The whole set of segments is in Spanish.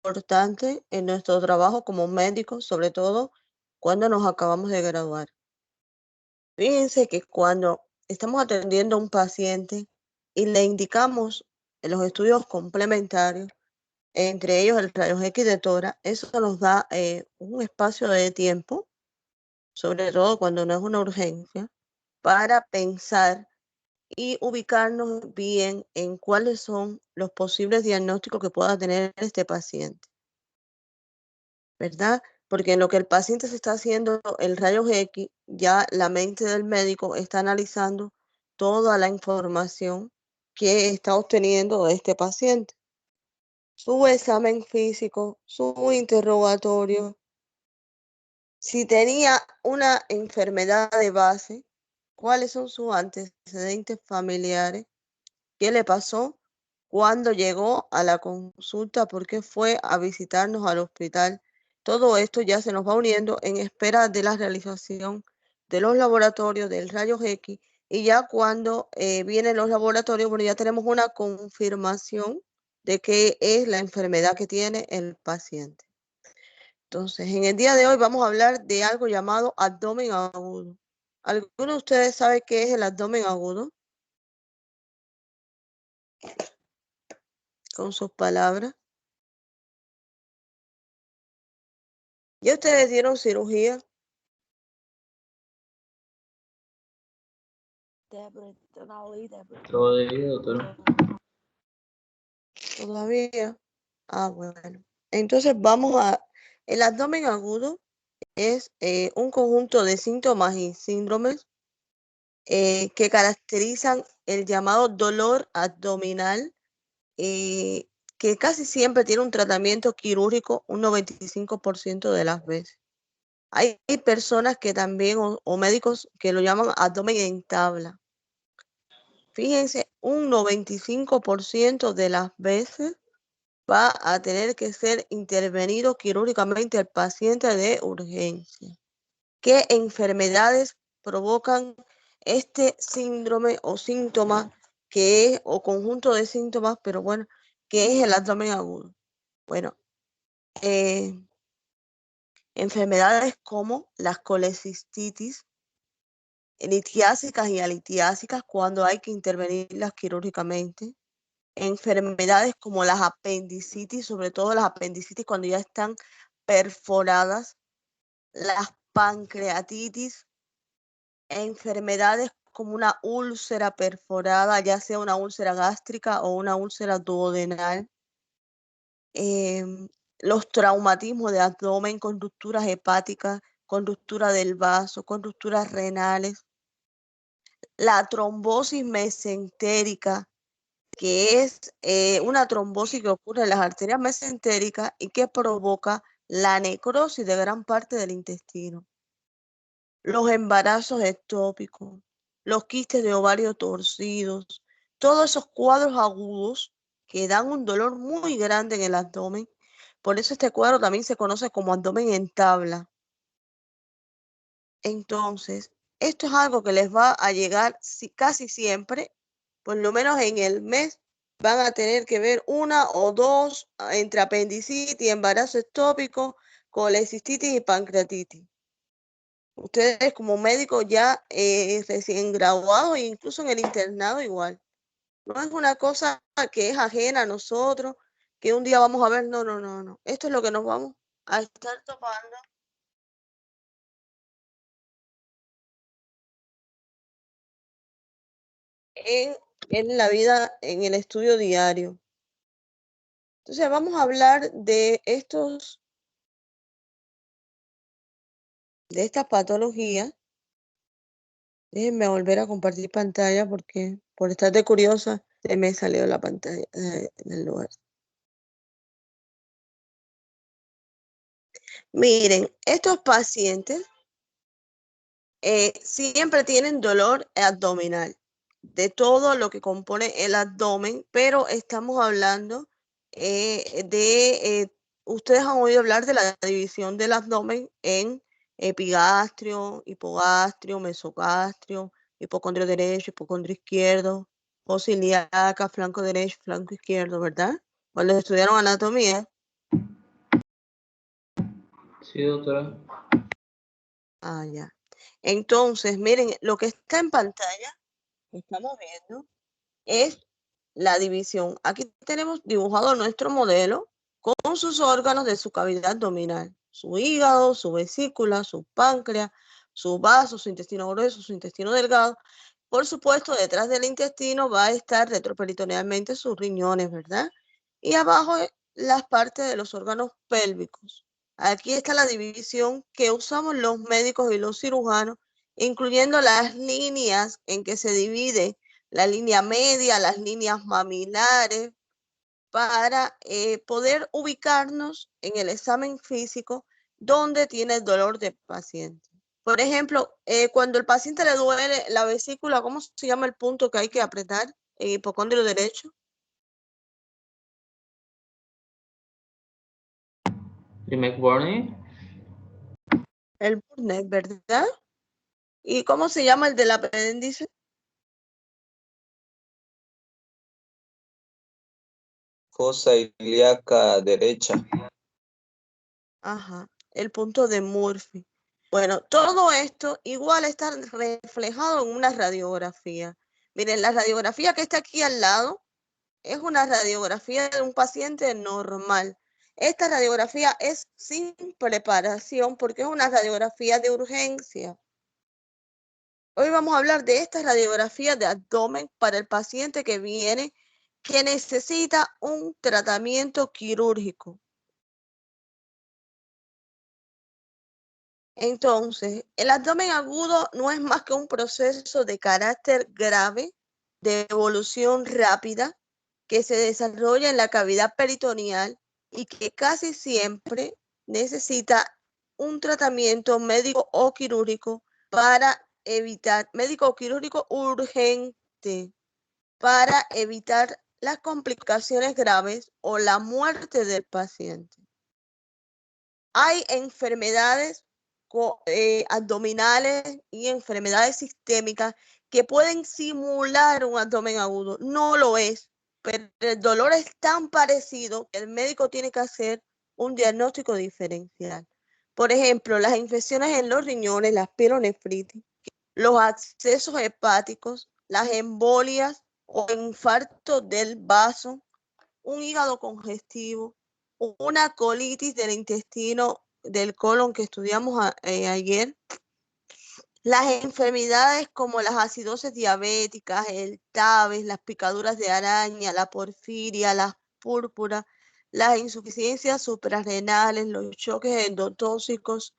importante en nuestro trabajo como médicos, sobre todo cuando nos acabamos de graduar. Fíjense que cuando estamos atendiendo a un paciente y le indicamos los estudios complementarios, entre ellos el rayos X de tórax, eso nos da un espacio de tiempo, sobre todo cuando no es una urgencia, para pensar y ubicarnos bien en cuáles son los posibles diagnósticos que pueda tener este paciente, ¿verdad? Porque en lo que el paciente se está haciendo el rayos X, ya la mente del médico está analizando toda la información que está obteniendo de este paciente. Su examen físico, su interrogatorio, si tenía una enfermedad de base, cuáles son sus antecedentes familiares, qué le pasó, cuándo llegó a la consulta, por qué fue a visitarnos al hospital. Todo esto ya se nos va uniendo en espera de la realización de los laboratorios del rayos X, y ya cuando vienen los laboratorios, bueno, ya tenemos una confirmación de qué es la enfermedad que tiene el paciente. Entonces, en el día de hoy vamos a hablar de algo llamado abdomen agudo. ¿Alguno de ustedes sabe qué es el abdomen agudo? Con sus palabras. ¿Ya ustedes dieron cirugía? Todavía, doctora. Todavía. Ah, bueno. Entonces vamos a... El abdomen agudo es un conjunto de síntomas y síndromes que caracterizan el llamado dolor abdominal, que casi siempre tiene un tratamiento quirúrgico un 95% de las veces. Hay personas que también, o médicos que lo llaman abdomen en tabla. Fíjense, un 95% de las veces va a tener que ser intervenido quirúrgicamente el paciente de urgencia. ¿Qué enfermedades provocan este síndrome o síntoma que es, o conjunto de síntomas, pero bueno, que es el abdomen agudo? Bueno, enfermedades como las colecistitis, litiásicas y alitiásicas cuando hay que intervenirlas quirúrgicamente, enfermedades como las apendicitis, sobre todo las apendicitis cuando ya están perforadas, las pancreatitis, enfermedades como una úlcera perforada, ya sea una úlcera gástrica o una úlcera duodenal, los traumatismos de abdomen con rupturas hepáticas, con ruptura del vaso, con rupturas renales, la trombosis mesentérica, que es una trombosis que ocurre en las arterias mesentéricas y que provoca la necrosis de gran parte del intestino. Los embarazos ectópicos, los quistes de ovario torcidos, todos esos cuadros agudos que dan un dolor muy grande en el abdomen. Por eso este cuadro también se conoce como abdomen en tabla. Entonces, esto es algo que les va a llegar casi siempre, por lo menos en el mes, van a tener que ver una o dos entre apendicitis, embarazo ectópico, colecistitis y pancreatitis. Ustedes como médicos ya recién graduados e incluso en el internado igual. No es una cosa que es ajena a nosotros, que un día vamos a ver, no, no, no, no. Esto es lo que nos vamos a estar topando en, en la vida, en el estudio diario. Entonces vamos a hablar de estas patologías. Déjenme volver a compartir pantalla porque por estar de curiosa se me salió la pantalla del lugar. Miren, estos pacientes siempre tienen dolor abdominal, de todo lo que compone el abdomen, pero estamos hablando ustedes han oído hablar de la división del abdomen en epigastrio, hipogastrio, mesogastrio, hipocondrio derecho, hipocondrio izquierdo, fosa ilíaca, flanco derecho, flanco izquierdo, ¿verdad? Cuando estudiaron anatomía. Sí, doctora. Ah, ya. Entonces, miren, lo que está en pantalla, estamos viendo, es la división. Aquí tenemos dibujado nuestro modelo con sus órganos de su cavidad abdominal, su hígado, su vesícula, su páncreas, su vaso, su intestino grueso, su intestino delgado. Por supuesto, detrás del intestino va a estar retroperitonealmente sus riñones, ¿verdad? Y abajo las partes de los órganos pélvicos. Aquí está la división que usamos los médicos y los cirujanos, incluyendo las líneas en que se divide la línea media, las líneas mamilares, para poder ubicarnos en el examen físico donde tiene el dolor del paciente. Por ejemplo, cuando el paciente le duele la vesícula, ¿cómo se llama el punto que hay que apretar en hipocondrio derecho? ¿Y McBurney? El Burnett, ¿verdad? ¿Y cómo se llama el del apéndice? Fosa ilíaca derecha. Ajá, el punto de Murphy. Bueno, todo esto igual está reflejado en una radiografía. Miren, la radiografía que está aquí al lado es una radiografía de un paciente normal. Esta radiografía es sin preparación porque es una radiografía de urgencia. Hoy vamos a hablar de esta radiografía de abdomen para el paciente que viene que necesita un tratamiento quirúrgico. Entonces, el abdomen agudo no es más que un proceso de carácter grave, de evolución rápida, que se desarrolla en la cavidad peritoneal y que casi siempre necesita un tratamiento médico o quirúrgico para evitar, médico o quirúrgico urgente, para evitar las complicaciones graves o la muerte del paciente. Hay enfermedades abdominales y enfermedades sistémicas que pueden simular un abdomen agudo. No lo es, pero el dolor es tan parecido que el médico tiene que hacer un diagnóstico diferencial. Por ejemplo, las infecciones en los riñones, las pielonefritis, los accesos hepáticos, las embolias o infartos del vaso, un hígado congestivo, una colitis del intestino del colon que estudiamos ayer, las enfermedades como las acidosis diabéticas, el TAVES, las picaduras de araña, la porfiria, las púrpuras, las insuficiencias suprarrenales, los choques endotóxicos,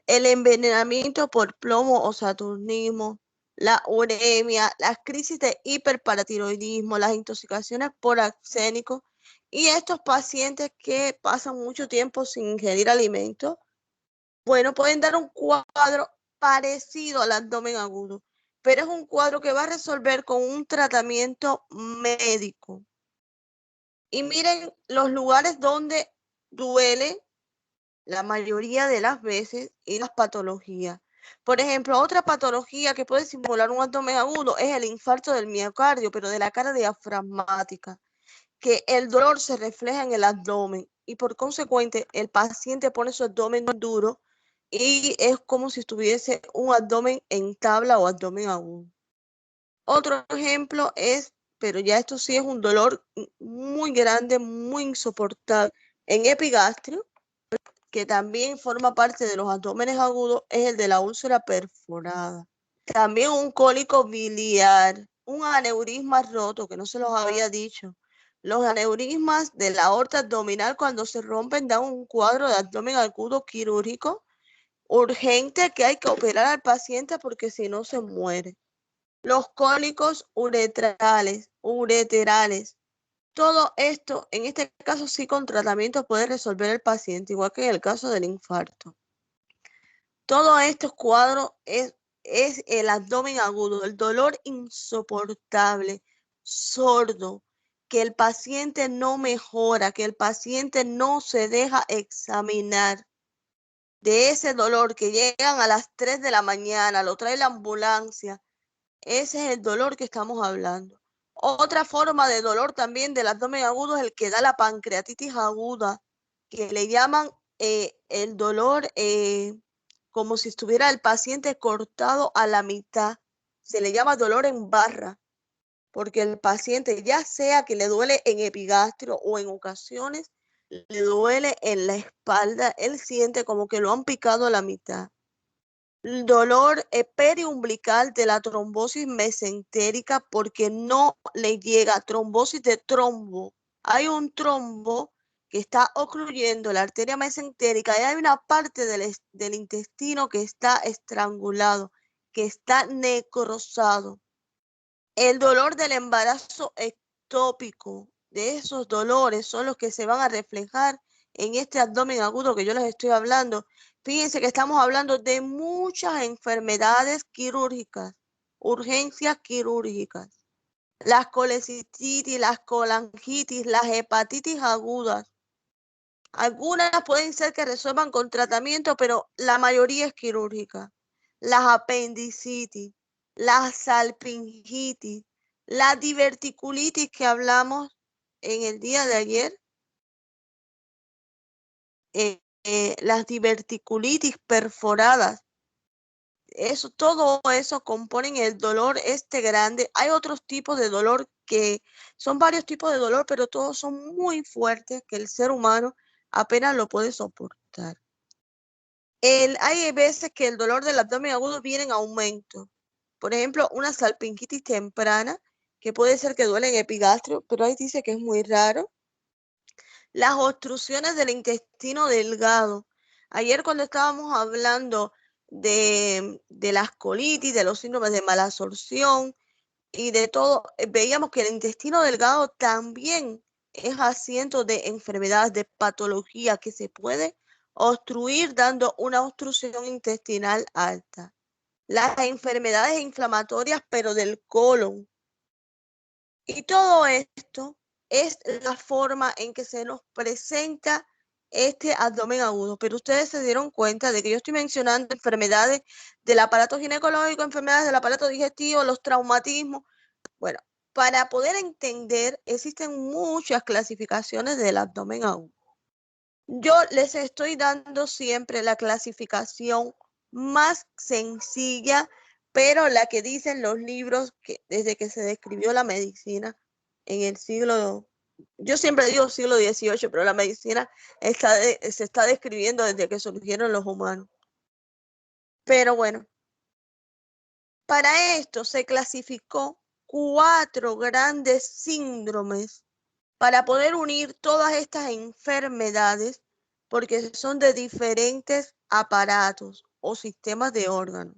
el envenenamiento por plomo o saturnismo, la uremia, las crisis de hiperparatiroidismo, las intoxicaciones por arsénico y estos pacientes que pasan mucho tiempo sin ingerir alimentos, bueno, pueden dar un cuadro parecido al abdomen agudo, pero es un cuadro que va a resolver con un tratamiento médico. Y miren los lugares donde duele la mayoría de las veces y las patologías. Por ejemplo, otra patología que puede simular un abdomen agudo es el infarto del miocardio, pero de la cara diafragmática, que el dolor se refleja en el abdomen y por consecuente el paciente pone su abdomen duro y es como si tuviese un abdomen en tabla o abdomen agudo. Otro ejemplo es, pero ya esto sí es un dolor muy grande, muy insoportable, en epigastrio, que también forma parte de los abdómenes agudos, es el de la úlcera perforada. También un cólico biliar, un aneurisma roto, que no se los había dicho. Los aneurismas de la aorta abdominal cuando se rompen dan un cuadro de abdomen agudo quirúrgico urgente que hay que operar al paciente porque si no se muere. Los cólicos uretrales, todo esto, en este caso sí con tratamiento puede resolver el paciente, igual que en el caso del infarto. Todos estos cuadros es el abdomen agudo, el dolor insoportable, sordo, que el paciente no mejora, que el paciente no se deja examinar. De ese dolor que llegan a las 3 de la mañana, lo trae la ambulancia. Ese es el dolor que estamos hablando. Otra forma de dolor también del abdomen agudo es el que da la pancreatitis aguda, que le llaman el dolor como si estuviera el paciente cortado a la mitad. Se le llama dolor en barra, porque el paciente, ya sea que le duele en epigastrio o en ocasiones le duele en la espalda, él siente como que lo han picado a la mitad. El dolor periumbilical de la trombosis mesentérica, porque no le llega trombosis de trombo. Hay un trombo que está ocluyendo la arteria mesentérica y hay una parte del intestino que está estrangulado, que está necrosado. El dolor del embarazo ectópico, de esos dolores son los que se van a reflejar en este abdomen agudo que yo les estoy hablando. Fíjense que estamos hablando de muchas enfermedades quirúrgicas, urgencias quirúrgicas. Las colecistitis, las colangitis, las hepatitis agudas. Algunas pueden ser que resuelvan con tratamiento, pero la mayoría es quirúrgica. Las apendicitis, la salpingitis, la diverticulitis que hablamos en el día de ayer, las diverticulitis perforadas, todo eso componen el dolor grande. Hay otros tipos de dolor que son varios tipos de dolor, pero todos son muy fuertes que el ser humano apenas lo puede soportar. Hay veces que el dolor del abdomen agudo viene en aumento. Por ejemplo, una salpingitis temprana, que puede ser que duele en epigastrio, pero ahí dice que es muy raro. Las obstrucciones del intestino delgado. Ayer cuando estábamos hablando de las colitis, de los síndromes de malabsorción y de todo, veíamos que el intestino delgado también es asiento de enfermedades, de patología que se puede obstruir dando una obstrucción intestinal alta. Las enfermedades inflamatorias, pero del colon. Y todo esto es la forma en que se nos presenta este abdomen agudo. Pero ustedes se dieron cuenta de que yo estoy mencionando enfermedades del aparato ginecológico, enfermedades del aparato digestivo, los traumatismos. Bueno, para poder entender, existen muchas clasificaciones del abdomen agudo. Yo les estoy dando siempre la clasificación más sencilla, pero la que dicen los libros que desde que se describió la medicina en el yo siempre digo siglo XVIII, pero la medicina se está describiendo desde que surgieron los humanos. Pero bueno, para esto se clasificó 4 grandes síndromes para poder unir todas estas enfermedades, porque son de diferentes aparatos o sistemas de órganos.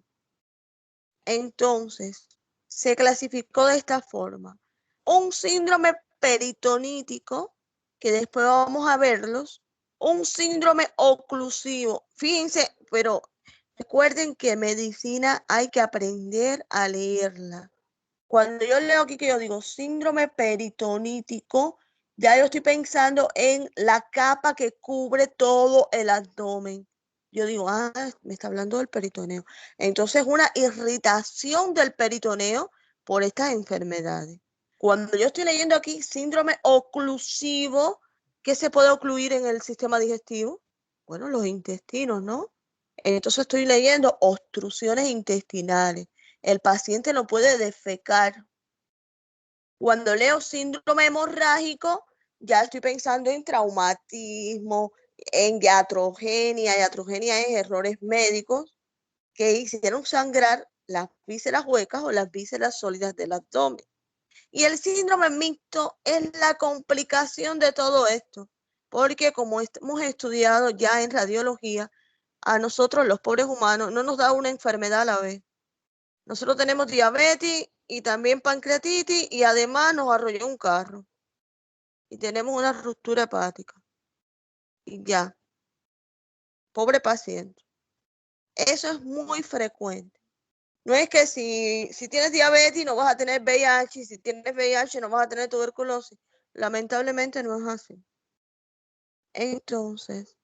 Entonces, se clasificó de esta forma. Un síndrome peritonítico, que después vamos a verlos. Un síndrome oclusivo. Fíjense, pero recuerden que medicina hay que aprender a leerla. Cuando yo leo aquí que yo digo síndrome peritonítico, ya yo estoy pensando en la capa que cubre todo el abdomen. Yo digo, me está hablando del peritoneo. Entonces, una irritación del peritoneo por estas enfermedades. Cuando yo estoy leyendo aquí síndrome oclusivo, ¿qué se puede ocluir en el sistema digestivo? Bueno, los intestinos, ¿no? Entonces estoy leyendo obstrucciones intestinales. El paciente no puede defecar. Cuando leo síndrome hemorrágico, ya estoy pensando en traumatismo, en iatrogenia. Iatrogenia es errores médicos que hicieron sangrar las vísceras huecas o las vísceras sólidas del abdomen. Y el síndrome mixto es la complicación de todo esto, porque como hemos estudiado ya en radiología, a nosotros los pobres humanos no nos da una enfermedad a la vez. Nosotros tenemos diabetes y también pancreatitis y además nos arrolló un carro. Y tenemos una ruptura hepática. Y ya. Pobre paciente. Eso es muy frecuente. No es que si tienes diabetes no vas a tener VIH, y si tienes VIH no vas a tener tuberculosis. Lamentablemente no es así. Entonces,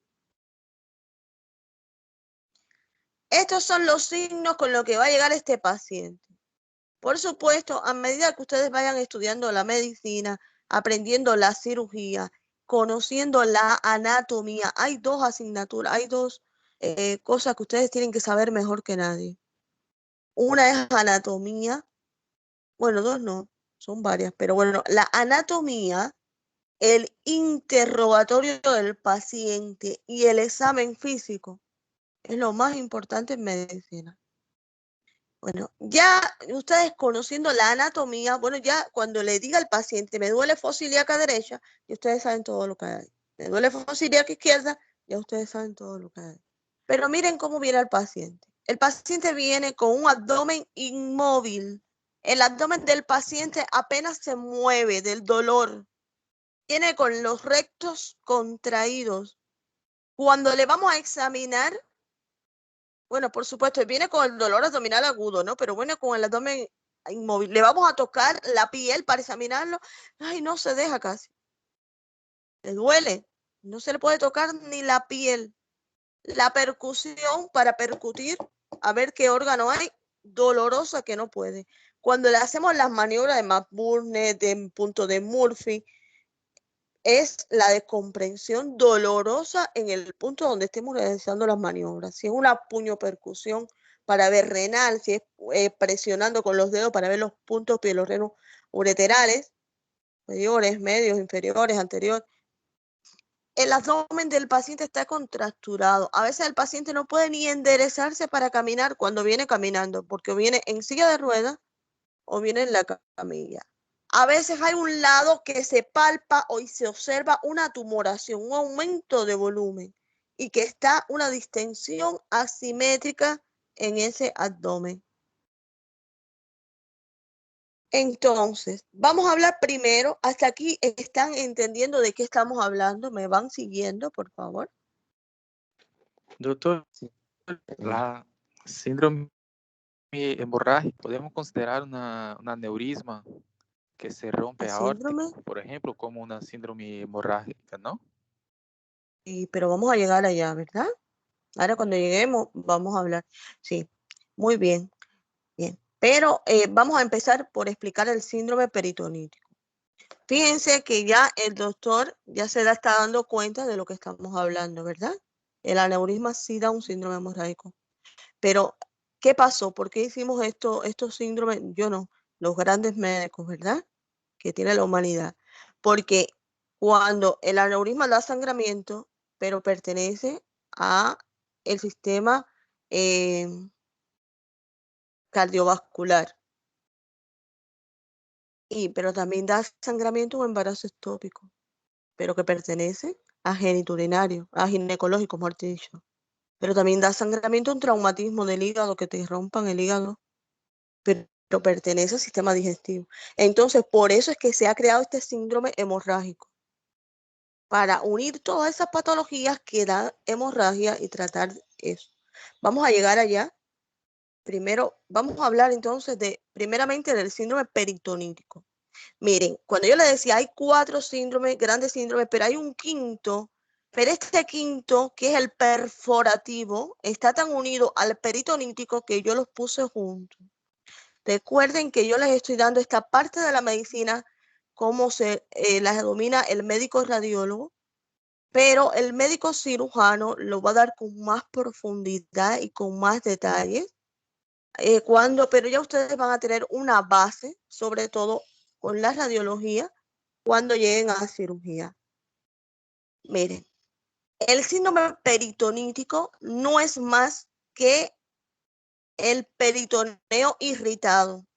estos son los signos con los que va a llegar este paciente. Por supuesto, a medida que ustedes vayan estudiando la medicina, aprendiendo la cirugía, conociendo la anatomía. Hay dos asignaturas, hay dos cosas que ustedes tienen que saber mejor que nadie. Una es anatomía, bueno, dos no, son varias, pero bueno, la anatomía, el interrogatorio del paciente y el examen físico es lo más importante en medicina. Bueno, ya ustedes conociendo la anatomía, bueno, ya cuando le diga al paciente, me duele fosa ilíaca derecha, y ustedes saben todo lo que hay. Me duele fosa ilíaca izquierda, ya ustedes saben todo lo que hay. Pero miren cómo viene el paciente. El paciente viene con un abdomen inmóvil. El abdomen del paciente apenas se mueve del dolor. Viene con los rectos contraídos. Cuando le vamos a examinar, bueno, por supuesto, viene con el dolor abdominal agudo, ¿no? Pero bueno, con el abdomen inmóvil. Le vamos a tocar la piel para examinarlo. Ay, no se deja casi. Le duele. No se le puede tocar ni la piel. La percusión para percutir, a ver qué órgano hay, dolorosa que no puede. Cuando le hacemos las maniobras de McBurney, de punto de Murphy, es la descomprensión dolorosa en el punto donde estemos realizando las maniobras. Si es una puñopercusión para ver renal, si es presionando con los dedos para ver los puntos pielorrenos ureterales, superiores, medios, inferiores, anteriores. El abdomen del paciente está contracturado. A veces el paciente no puede ni enderezarse para caminar cuando viene caminando, porque o viene en silla de ruedas o viene en la camilla. A veces hay un lado que se palpa o se observa una tumoración, un aumento de volumen y que está una distensión asimétrica en ese abdomen. Entonces, vamos a hablar primero, hasta aquí están entendiendo de qué estamos hablando, ¿me van siguiendo, por favor? Doctor, la síndrome hemorrágica, ¿podemos considerar un aneurisma que se rompe ¿El aórtico, síndrome? por ejemplo, como una síndrome hemorrágica, no? Pero vamos a llegar allá, ¿verdad? Ahora cuando lleguemos vamos a hablar. Sí, muy bien, bien. Pero vamos a empezar por explicar el síndrome peritonítico. Fíjense que ya el doctor ya se está dando cuenta de lo que estamos hablando, ¿verdad? El aneurisma sí da un síndrome hemorrágico. Pero, ¿qué pasó? ¿Por qué hicimos estos síndromes? Yo no, los grandes médicos, ¿verdad? Que tiene la humanidad. Porque cuando el aneurisma da sangramiento, pero pertenece a el sistema cardiovascular, pero también da sangramiento o embarazo ectópico, pero que pertenece a genitourinario, a ginecológico, mejor dicho. Pero también da sangramiento, un traumatismo del hígado, que te rompan el hígado, pero pertenece al sistema digestivo. Entonces, por eso es que se ha creado este síndrome hemorrágico, para unir todas esas patologías que dan hemorragia y tratar eso. Vamos a llegar allá. Primero, vamos a hablar entonces primeramente del síndrome peritonítico. Miren, cuando yo les decía, hay 4 síndromes, grandes síndromes, pero hay un quinto, pero este quinto, que es el perforativo, está tan unido al peritonítico que yo los puse juntos. Recuerden que yo les estoy dando esta parte de la medicina, cómo se las domina el médico radiólogo, pero el médico cirujano lo va a dar con más profundidad y con más detalles. Pero ya ustedes van a tener una base, sobre todo con la radiología, cuando lleguen a la cirugía. Miren, el síndrome peritonítico no es más que el peritoneo irritado.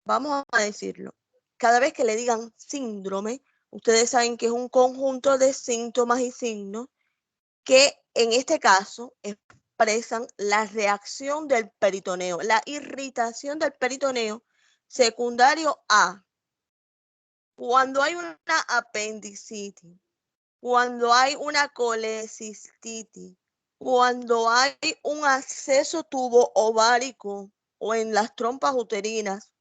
Vamos a decirlo. Cada vez que le digan síndrome, ustedes saben que es un conjunto de síntomas y signos que en este caso expresan la reacción del peritoneo, la irritación del peritoneo secundario a cuando hay una apendicitis, cuando hay una colecistitis, cuando hay un acceso tubo ovárico o en las trompas uterinas.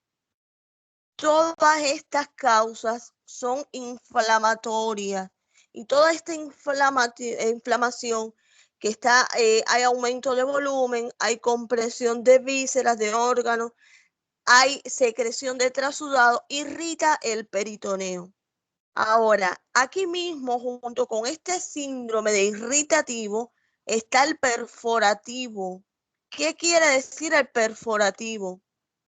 Todas estas causas son inflamatorias y toda esta inflamación que está, hay aumento de volumen, hay compresión de vísceras, de órganos, hay secreción de trasudado, irrita el peritoneo. Ahora, aquí mismo, junto con este síndrome de irritativo, está el perforativo. ¿Qué quiere decir el perforativo?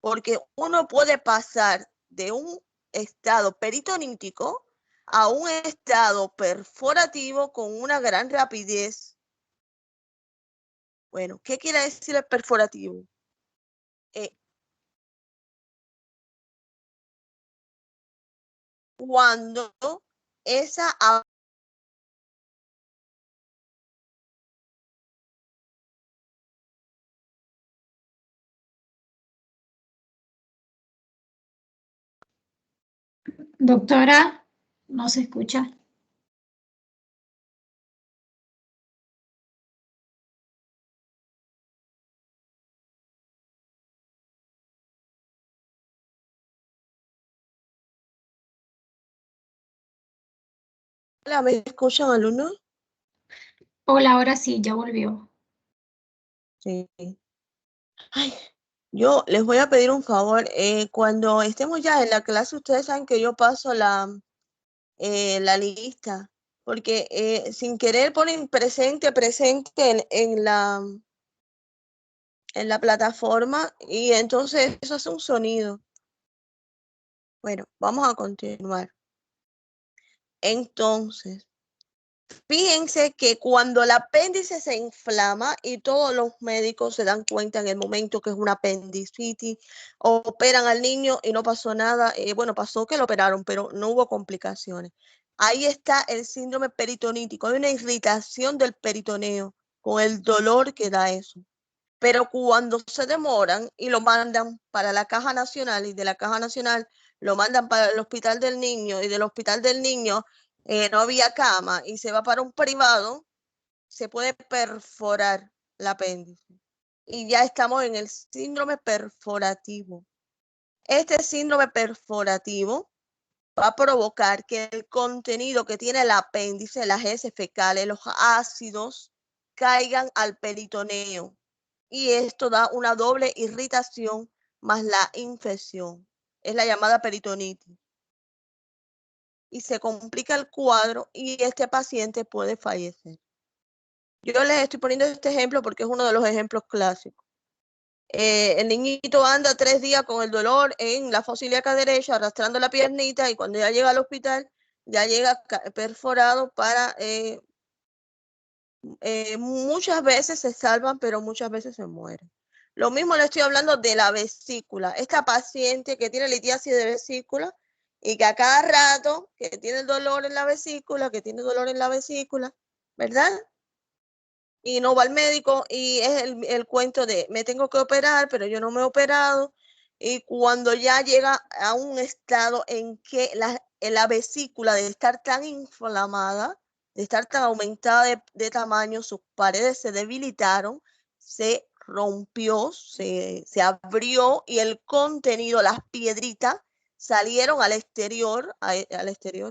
Porque uno puede pasar de un estado peritonítico a un estado perforativo con una gran rapidez. Bueno, ¿qué quiere decir el perforativo? Cuando esa Doctora, no se escucha. Hola, ¿me escuchan, alumnos? Hola, ahora sí, ya volvió. Sí. Ay, yo les voy a pedir un favor. Cuando estemos ya en la clase, ustedes saben que yo paso la lista, porque sin querer ponen presente en la plataforma y entonces eso hace un sonido. Bueno, vamos a continuar. Entonces, fíjense que cuando el apéndice se inflama y todos los médicos se dan cuenta en el momento que es una apendicitis, operan al niño y no pasó nada, bueno, pasó que lo operaron, pero no hubo complicaciones. Ahí está el síndrome peritonítico, hay una irritación del peritoneo con el dolor que da eso. Pero cuando se demoran y lo mandan para la Caja Nacional y de la Caja Nacional lo mandan para el Hospital del Niño y del Hospital del Niño no había cama y se va para un privado, se puede perforar el apéndice. Y ya estamos en el síndrome perforativo. Este síndrome perforativo va a provocar que el contenido que tiene el apéndice, las heces fecales, los ácidos, caigan al peritoneo. Y esto da una doble irritación más la infección. Es la llamada peritonitis. Y se complica el cuadro y este paciente puede fallecer. Yo les estoy poniendo este ejemplo porque es uno de los ejemplos clásicos. El niñito anda 3 días con el dolor en la fosa ilíaca derecha, arrastrando la piernita, y cuando ya llega al hospital, ya llega perforado para... muchas veces se salvan, pero muchas veces se mueren. Lo mismo le estoy hablando de la vesícula. Esta paciente que tiene litiasis de vesícula y que a cada rato que tiene dolor en la vesícula, ¿verdad? Y no va al médico y es el cuento de me tengo que operar, pero yo no me he operado. Y cuando ya llega a un estado en que la vesícula, de estar tan inflamada, de estar tan aumentada de tamaño, sus paredes se debilitaron, se rompió, se abrió y el contenido, las piedritas, salieron al exterior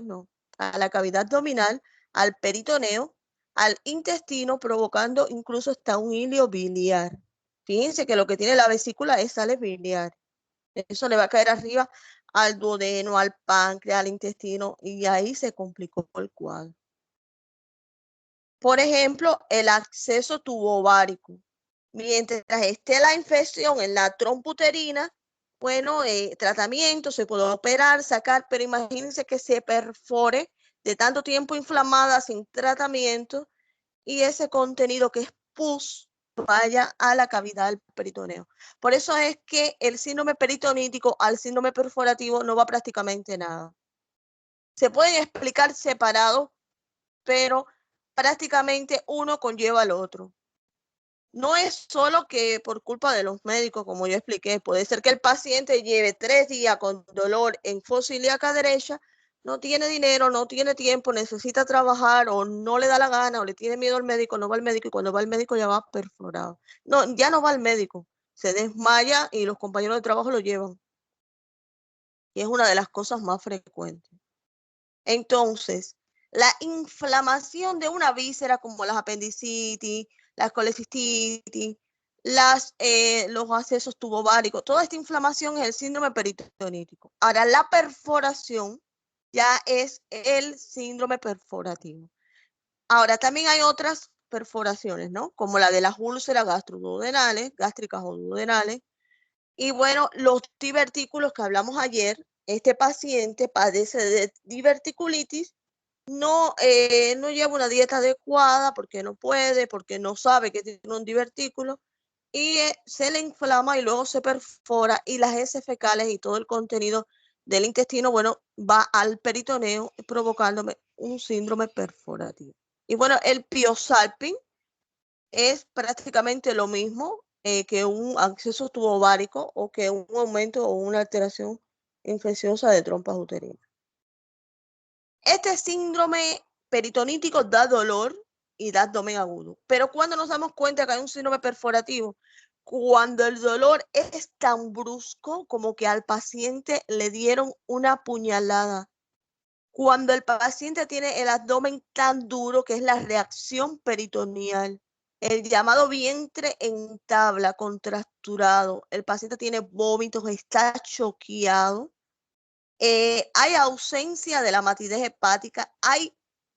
no, a la cavidad abdominal, al peritoneo, al intestino, provocando incluso hasta un hilio biliar. Fíjense que lo que tiene la vesícula es sales biliar. Eso le va a caer arriba al duodeno, al páncreas, al intestino, y ahí se complicó el cuadro. Por ejemplo, el acceso tubovárico. Mientras esté la infección en la tromputerina, bueno, tratamiento, se puede operar, sacar, pero imagínense que se perfore de tanto tiempo inflamada sin tratamiento y ese contenido que es pus vaya a la cavidad del peritoneo. Por eso es que el síndrome peritonítico al síndrome perforativo no va prácticamente nada. Se pueden explicar separados, pero prácticamente uno conlleva al otro. No es solo que por culpa de los médicos, como yo expliqué, puede ser que el paciente lleve 3 días con dolor en fosa ilíaca derecha, no tiene dinero, no tiene tiempo, necesita trabajar o no le da la gana o le tiene miedo al médico, no va al médico y cuando va al médico ya va perforado. No, ya no va al médico, se desmaya y los compañeros de trabajo lo llevan. Y es una de las cosas más frecuentes. Entonces, la inflamación de una víscera como las apendicitis, la colecistitis, los accesos tubováricos, toda esta inflamación es el síndrome peritonítico. Ahora, la perforación ya es el síndrome perforativo. Ahora, también hay otras perforaciones, ¿no? Como la de las úlceras gastroduodenales, gástricas o duodenales. Y bueno, los divertículos que hablamos ayer, este paciente padece de diverticulitis, no lleva una dieta adecuada porque no puede, porque no sabe que tiene un divertículo y se le inflama y luego se perfora y las heces fecales y todo el contenido del intestino, bueno, va al peritoneo provocándome un síndrome perforativo. Y bueno, el piosalpin es prácticamente lo mismo que un acceso tubovárico o que un aumento o una alteración infecciosa de trompas uterinas. Este síndrome peritonítico da dolor y da abdomen agudo, pero cuando nos damos cuenta que hay un síndrome perforativo, cuando el dolor es tan brusco como que al paciente le dieron una puñalada, cuando el paciente tiene el abdomen tan duro que es la reacción peritoneal, el llamado vientre en tabla, contracturado, el paciente tiene vómitos, está choqueado, hay ausencia de la matidez hepática,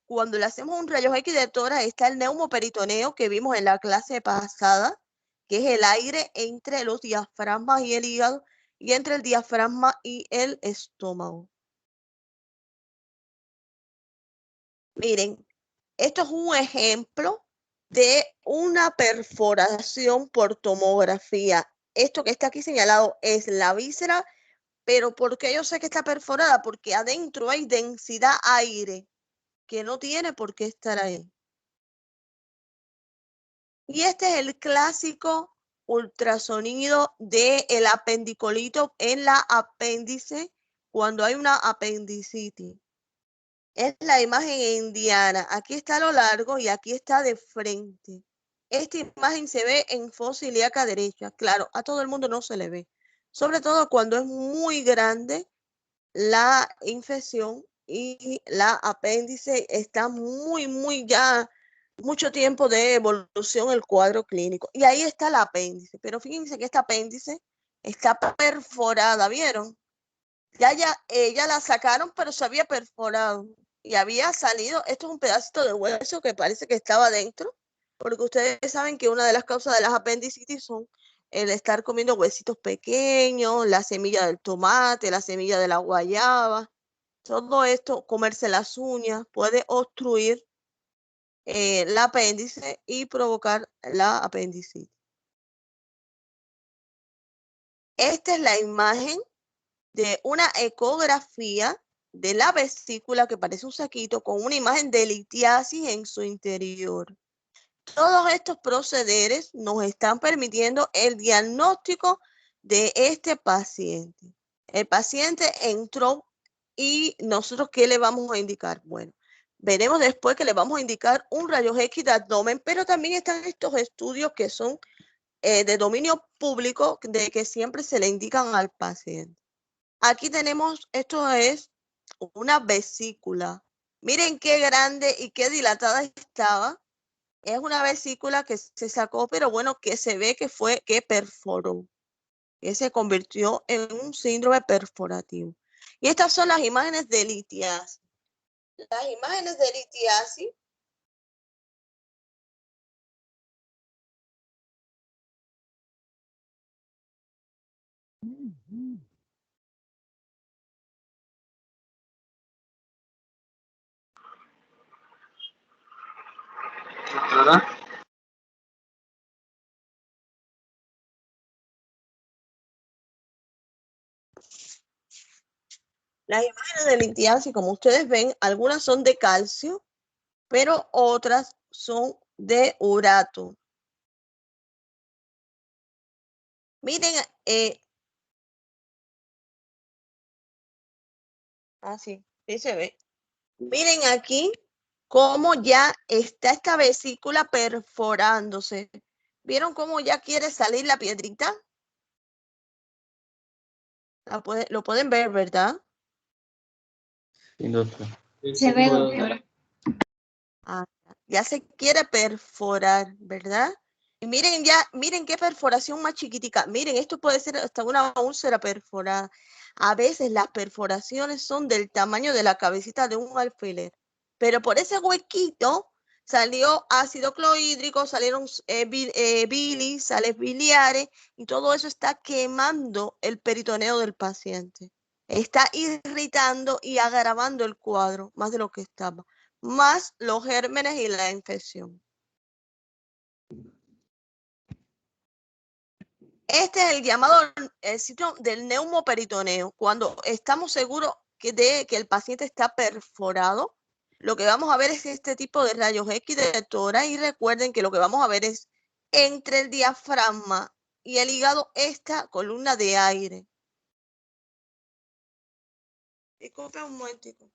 cuando le hacemos un rayos X de tórax está el neumoperitoneo que vimos en la clase pasada, que es el aire entre los diafragmas y el hígado y entre el diafragma y el estómago. Miren, esto es un ejemplo de una perforación por tomografía. Esto que está aquí señalado es la víscera, pero ¿por qué yo sé que está perforada? Porque adentro hay densidad aire que no tiene por qué estar ahí. Y este es el clásico ultrasonido del apendicolito en la apéndice cuando hay una apendicitis. Es la imagen indiana. Aquí está a lo largo y aquí está de frente. Esta imagen se ve en fosa ilíaca derecha. Claro, a todo el mundo no se le ve. Sobre todo cuando es muy grande la infección y la apéndice está muy ya mucho tiempo de evolución el cuadro clínico. Y ahí está el apéndice. Pero fíjense que esta apéndice está perforada, ¿vieron? Ya la sacaron, pero se había perforado y había salido. Esto es un pedacito de hueso que parece que estaba dentro, porque ustedes saben que una de las causas de las apendicitis son el estar comiendo huesitos pequeños, la semilla del tomate, la semilla de la guayaba. Todo esto, comerse las uñas, puede obstruir el apéndice y provocar la apendicitis. Esta es la imagen de una ecografía de la vesícula que parece un saquito con una imagen de litiasis en su interior. Todos estos procederes nos están permitiendo el diagnóstico de este paciente. El paciente entró y nosotros ¿qué le vamos a indicar? Bueno, veremos después que le vamos a indicar un rayos X de abdomen, pero también están estos estudios que son de dominio público de que siempre se le indican al paciente. Aquí tenemos, esto es una vesícula. Miren qué grande y qué dilatada estaba. Es una vesícula que se sacó, pero bueno, que se ve que perforó, que se convirtió en un síndrome perforativo. Y estas son las imágenes de litiasis. Las imágenes de litiasis ¿Verdad? Las imágenes de litiasis, como ustedes ven, algunas son de calcio, pero otras son de urato. Miren, así se ve. Miren aquí cómo ya está esta vesícula perforándose. ¿Vieron cómo ya quiere salir la piedrita? Lo pueden ver, ¿verdad? Sí, doctor. Se ve, doctora. Ah, ya se quiere perforar, ¿verdad? Y miren ya, miren qué perforación más chiquitica. Miren, esto puede ser hasta una úlcera perforada. A veces las perforaciones son del tamaño de la cabecita de un alfiler. Pero por ese huequito salió ácido clorhídrico, salieron bilis, sales biliares, y todo eso está quemando el peritoneo del paciente. Está irritando y agravando el cuadro más de lo que estaba, más los gérmenes y la infección. Este es el llamado sitio del neumoperitoneo. Cuando estamos seguros de que el paciente está perforado, lo que vamos a ver es este tipo de rayos X de tórax, y recuerden que lo que vamos a ver es entre el diafragma y el hígado esta columna de aire. Disculpe un momentico.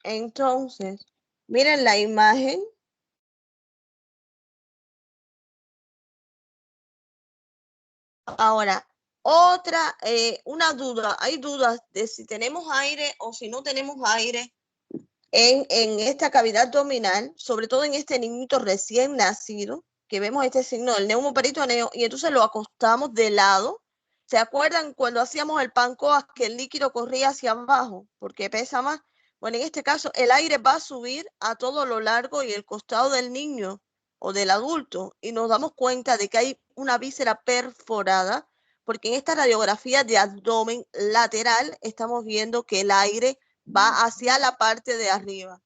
Entonces, miren la imagen. Ahora, una duda, hay dudas de si tenemos aire o si no tenemos aire en esta cavidad abdominal, sobre todo en este niñito recién nacido, que vemos este signo del neumoperitoneo, y entonces lo acostamos de lado. ¿Se acuerdan cuando hacíamos el pancoas que el líquido corría hacia abajo porque pesa más? Bueno, en este caso el aire va a subir a todo lo largo y el costado del niño o del adulto, y nos damos cuenta de que hay una víscera perforada, porque en esta radiografía de abdomen lateral estamos viendo que el aire va hacia la parte de arriba.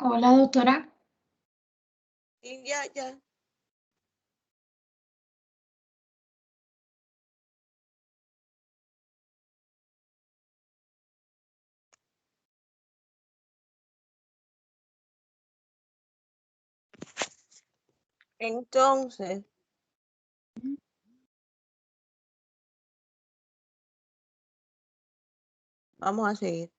Hola, doctora. Y ya. Entonces, vamos a seguir.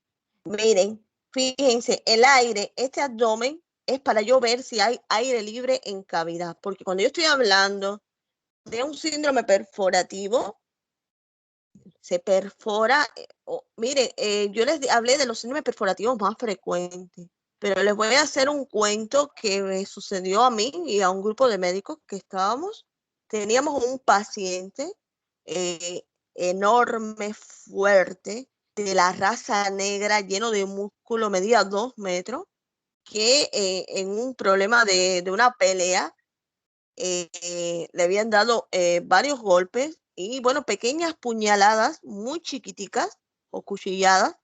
Miren, fíjense, el aire, este abdomen es para yo ver si hay aire libre en cavidad, porque cuando yo estoy hablando de un síndrome perforativo, se perfora, miren, yo les hablé de los síndromes perforativos más frecuentes, pero les voy a hacer un cuento que me sucedió a mí y a un grupo de médicos que teníamos un paciente eh, enorme, fuerte, de la raza negra, lleno de músculo, medía 2 metros, que en un problema de una pelea le habían dado varios golpes y, bueno, pequeñas puñaladas muy chiquiticas o cuchilladas,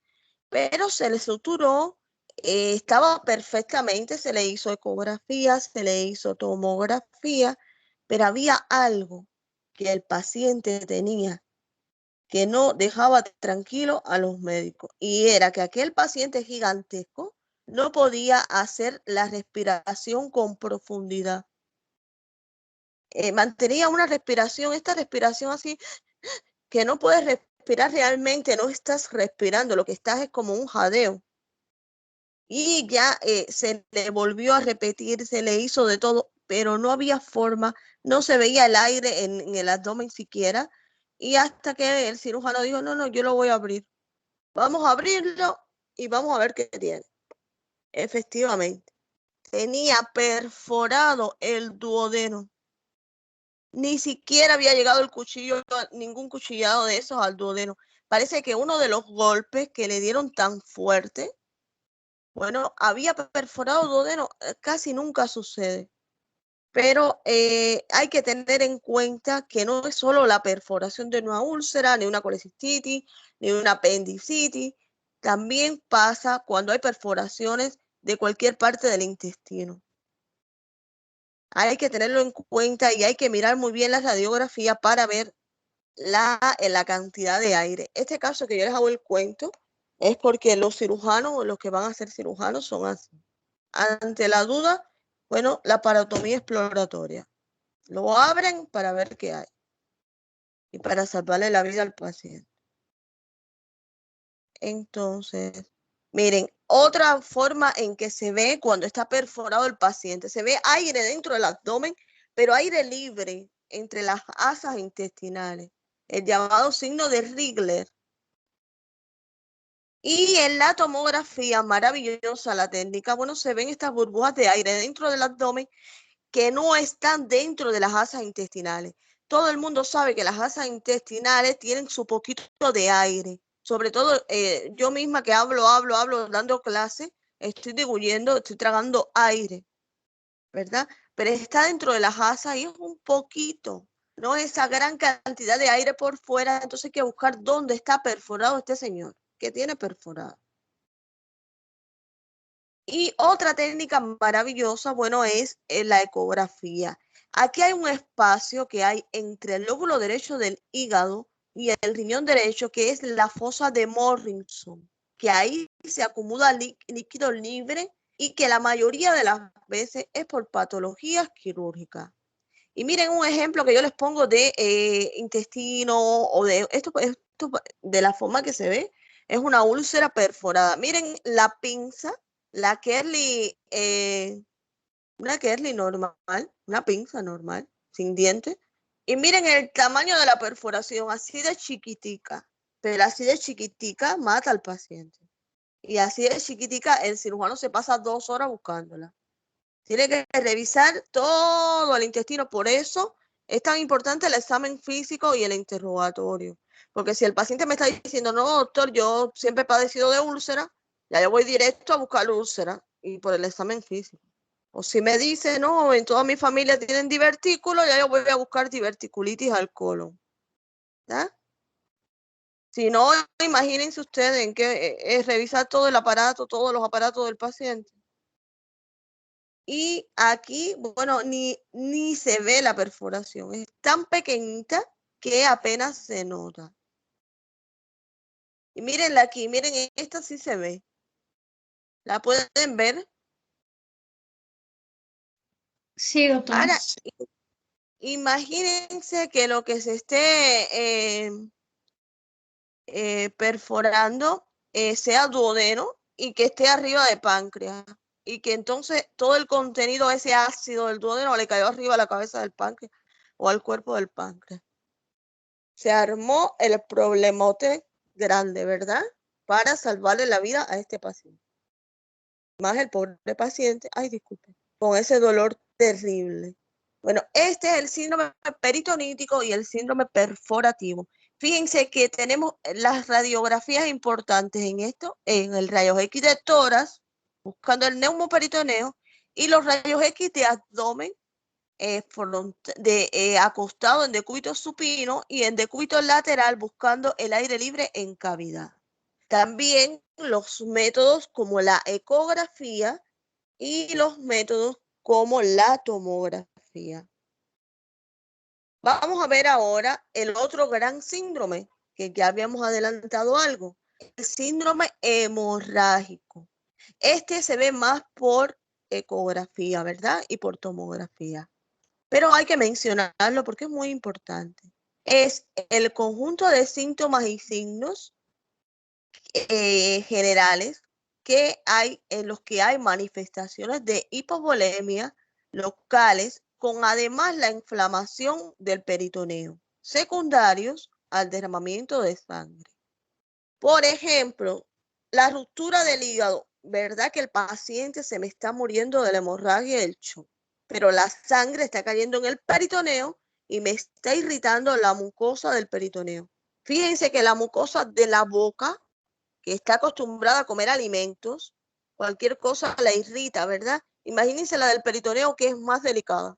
pero se le suturó, estaba perfectamente, se le hizo ecografía, se le hizo tomografía, pero había algo que el paciente tenía que no dejaba tranquilo a los médicos, y era que aquel paciente gigantesco no podía hacer la respiración con profundidad. Mantenía una respiración, esta respiración así, que no puedes respirar realmente, no estás respirando, lo que estás es como un jadeo. Y ya se le volvió a repetir, se le hizo de todo, pero no había forma, no se veía el aire en el abdomen siquiera, y hasta que el cirujano dijo, no, yo lo voy a abrir. Vamos a abrirlo y vamos a ver qué tiene. Efectivamente, tenía perforado el duodeno. Ni siquiera había llegado el cuchillo, ningún cuchillado de esos al duodeno. parece que uno de los golpes que le dieron tan fuerte, bueno, había perforado duodeno, casi nunca sucede. Pero hay que tener en cuenta que no es solo la perforación de una úlcera, ni una colecistitis, ni una apendicitis. También pasa cuando hay perforaciones de cualquier parte del intestino. Hay que tenerlo en cuenta y hay que mirar muy bien la radiografía para ver la cantidad de aire. Este caso que yo les hago el cuento es porque los cirujanos, los que van a ser cirujanos, son así. Ante la duda, bueno, la parotomía exploratoria. Lo abren para ver qué hay y para salvarle la vida al paciente. Entonces, miren, otra forma en que se ve cuando está perforado el paciente, se ve aire dentro del abdomen, pero aire libre entre las asas intestinales, el llamado signo de Rigler. Y en la tomografía, maravillosa la técnica, bueno, se ven estas burbujas de aire dentro del abdomen que no están dentro de las asas intestinales. Todo el mundo sabe que las asas intestinales tienen su poquito de aire. Sobre todo yo misma que hablo, dando clase, estoy deguyendo, estoy tragando aire, ¿verdad? Pero está dentro de las asas y es un poquito, no esa gran cantidad de aire por fuera. Entonces hay que buscar dónde está perforado este señor, que tiene perforado. Y otra técnica maravillosa, bueno, es la ecografía. Aquí hay un espacio que hay entre el lóbulo derecho del hígado y el riñón derecho, que es la fosa de Morrison, que ahí se acumula líquido libre y que la mayoría de las veces es por patologías quirúrgicas. Y miren un ejemplo que yo les pongo de intestino o de esto de la forma que se ve, es una úlcera perforada. Miren la pinza, la Kerley, una Kerley normal, una pinza normal, sin dientes. Y miren el tamaño de la perforación, así de chiquitica, pero así de chiquitica mata al paciente. Y así de chiquitica el cirujano se pasa 2 horas buscándola. Tiene que revisar todo el intestino. Por eso es tan importante el examen físico y el interrogatorio. Porque si el paciente me está diciendo, no, doctor, yo siempre he padecido de úlcera, ya yo voy directo a buscar úlcera y por el examen físico. O si me dice, no, en toda mi familia tienen divertículos, ya yo voy a buscar diverticulitis al colon. ¿Ya? Si no, imagínense ustedes en qué es revisar todo el aparato, todos los aparatos del paciente. Y aquí, bueno, ni se ve la perforación. Es tan pequeñita que apenas se nota. Y mírenla aquí, miren, esta sí se ve. ¿La pueden ver? Sí, doctora. Ahora, imagínense que lo que se esté perforando sea duodeno y que esté arriba de páncreas. Y que entonces todo el contenido, ese ácido del duodeno, le cayó arriba a la cabeza del páncreas o al cuerpo del páncreas. Se armó el problemote grande, ¿verdad? Para salvarle la vida a este paciente. Más el pobre paciente, ay, disculpe, con ese dolor terrible. Bueno, este es el síndrome peritonítico y el síndrome perforativo. Fíjense que tenemos las radiografías importantes en esto, en el rayos X de tórax, buscando el neumoperitoneo, y los rayos X de abdomen, acostado en decúbito supino y en decúbito lateral buscando el aire libre en cavidad. También los métodos como la ecografía y los métodos como la tomografía. Vamos a ver ahora el otro gran síndrome, que ya habíamos adelantado algo, el síndrome hemorrágico. Este se ve más por ecografía, ¿verdad? Y por tomografía. Pero hay que mencionarlo porque es muy importante. Es el conjunto de síntomas y signos generales que hay en los que hay manifestaciones de hipovolemia locales con además la inflamación del peritoneo, secundarios al derramamiento de sangre. Por ejemplo, la ruptura del hígado, ¿verdad que el paciente se me está muriendo de la hemorragia del shock? Pero la sangre está cayendo en el peritoneo y me está irritando la mucosa del peritoneo. Fíjense que la mucosa de la boca, que está acostumbrada a comer alimentos, cualquier cosa la irrita, ¿verdad? Imagínense la del peritoneo, que es más delicada.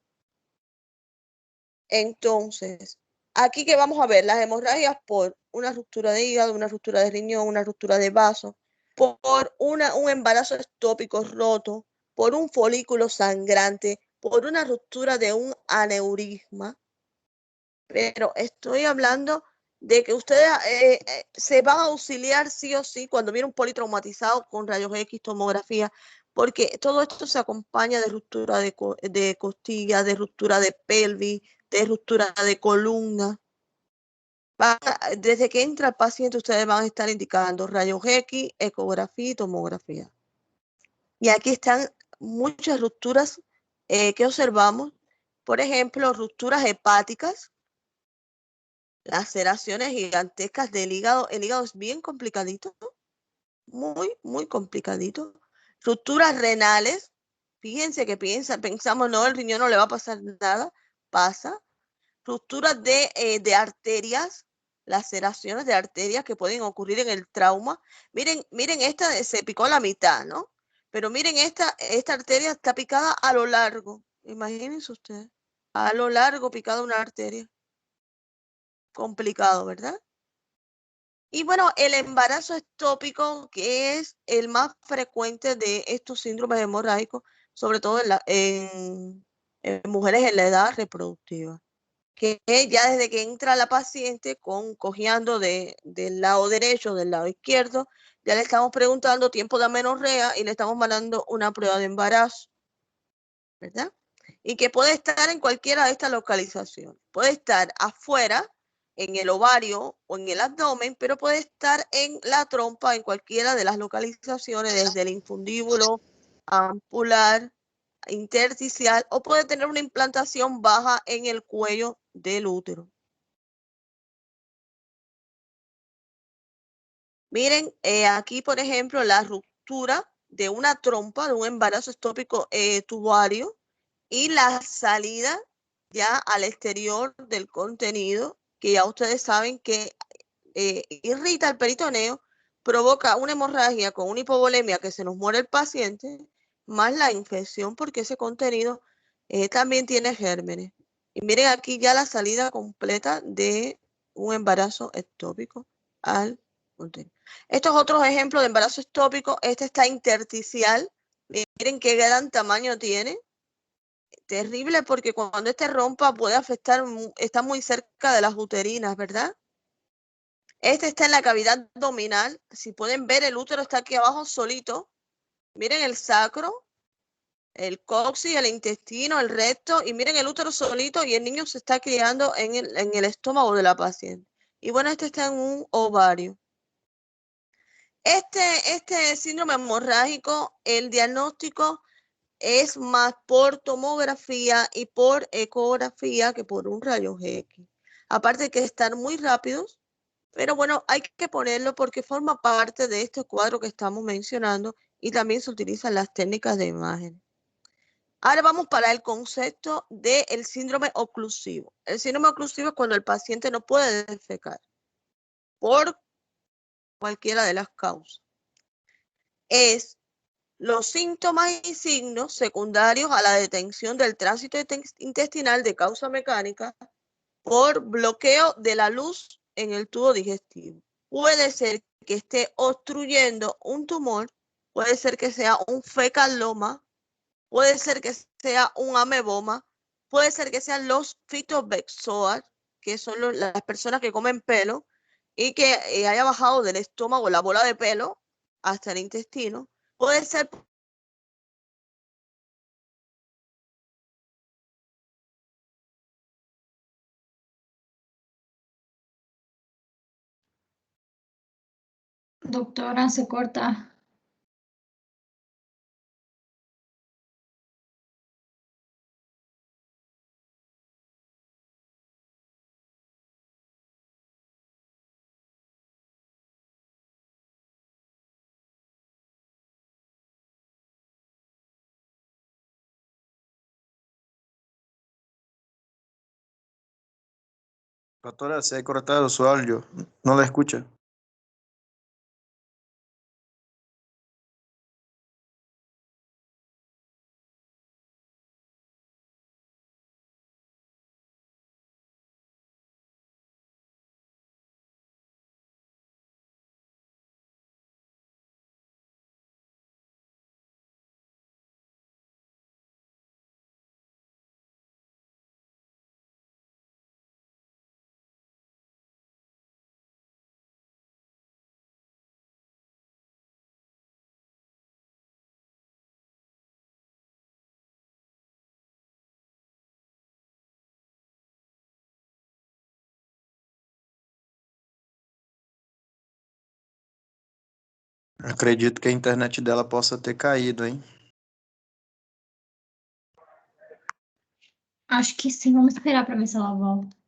Entonces, aquí que vamos a ver las hemorragias por una ruptura de hígado, una ruptura de riñón, una ruptura de vaso, por un embarazo ectópico roto, por un folículo sangrante, por una ruptura de un aneurisma. Pero estoy hablando de que ustedes se van a auxiliar sí o sí cuando viene un politraumatizado con rayos X, tomografía, porque todo esto se acompaña de ruptura de costilla, de ruptura de pelvis, de ruptura de columna. Desde que entra el paciente, ustedes van a estar indicando rayos X, ecografía y tomografía. Y aquí están muchas rupturas que observamos. Por ejemplo, rupturas hepáticas, laceraciones gigantescas del hígado. El hígado es bien complicadito, muy complicadito. Rupturas renales. Fíjense que pensamos, no, el riñón no le va a pasar nada. Pasa. Rupturas de arterias, laceraciones de arterias que pueden ocurrir en el trauma. Miren, esta se picó a la mitad, ¿no? Pero miren, esta arteria está picada a lo largo. Imagínense ustedes. A lo largo picada una arteria. Complicado, ¿verdad? Y bueno, el embarazo ectópico, que es el más frecuente de estos síndromes hemorrágicos, sobre todo en mujeres en la edad reproductiva, que ya desde que entra la paciente cojeando del lado derecho, del lado izquierdo, ya le estamos preguntando tiempo de amenorrea y le estamos mandando una prueba de embarazo, ¿verdad? Y que puede estar en cualquiera de estas localizaciones. Puede estar afuera, en el ovario o en el abdomen, pero puede estar en la trompa, en cualquiera de las localizaciones, desde el infundíbulo, ampular, intersticial, o puede tener una implantación baja en el cuello del útero. Miren, aquí, por ejemplo, la ruptura de una trompa, de un embarazo ectópico tubario, y la salida ya al exterior del contenido, que ya ustedes saben que irrita el peritoneo, provoca una hemorragia con una hipovolemia que se nos muere el paciente, más la infección porque ese contenido también tiene gérmenes. Y miren aquí ya la salida completa de un embarazo ectópico al contenido. Estos otros ejemplos de embarazo ectópico, este está intersticial. Miren qué gran tamaño tiene. Terrible porque cuando este rompa puede afectar, está muy cerca de las uterinas, ¿verdad? Este está en la cavidad abdominal. Si pueden ver, el útero está aquí abajo solito. Miren el sacro, el coxis, el intestino, el recto. Y miren el útero solito y el niño se está criando en el estómago de la paciente. Y bueno, este está en un ovario. Este síndrome hemorrágico, el diagnóstico es más por tomografía y por ecografía que por un rayo X. Aparte de que están muy rápidos, pero bueno, hay que ponerlo porque forma parte de este cuadro que estamos mencionando y también se utilizan las técnicas de imagen. Ahora vamos para el concepto del síndrome oclusivo. El síndrome oclusivo es cuando el paciente no puede defecar por cualquiera de las causas. Es los síntomas y signos secundarios a la detención del tránsito intestinal de causa mecánica por bloqueo de la luz en el tubo digestivo. Puede ser que esté obstruyendo un tumor, puede ser que sea un fecaloma, puede ser que sea un ameboma, puede ser que sean los fitobexoas, que son las personas que comen pelo y que haya bajado del estómago la bola de pelo hasta el intestino. Puede ser Doctora, se corta. Pastora, se ha cortado su audio. No la escucha. Acredito que a internet dela possa ter caído, hein? Acho que sim, vamos esperar para ver se ela volta.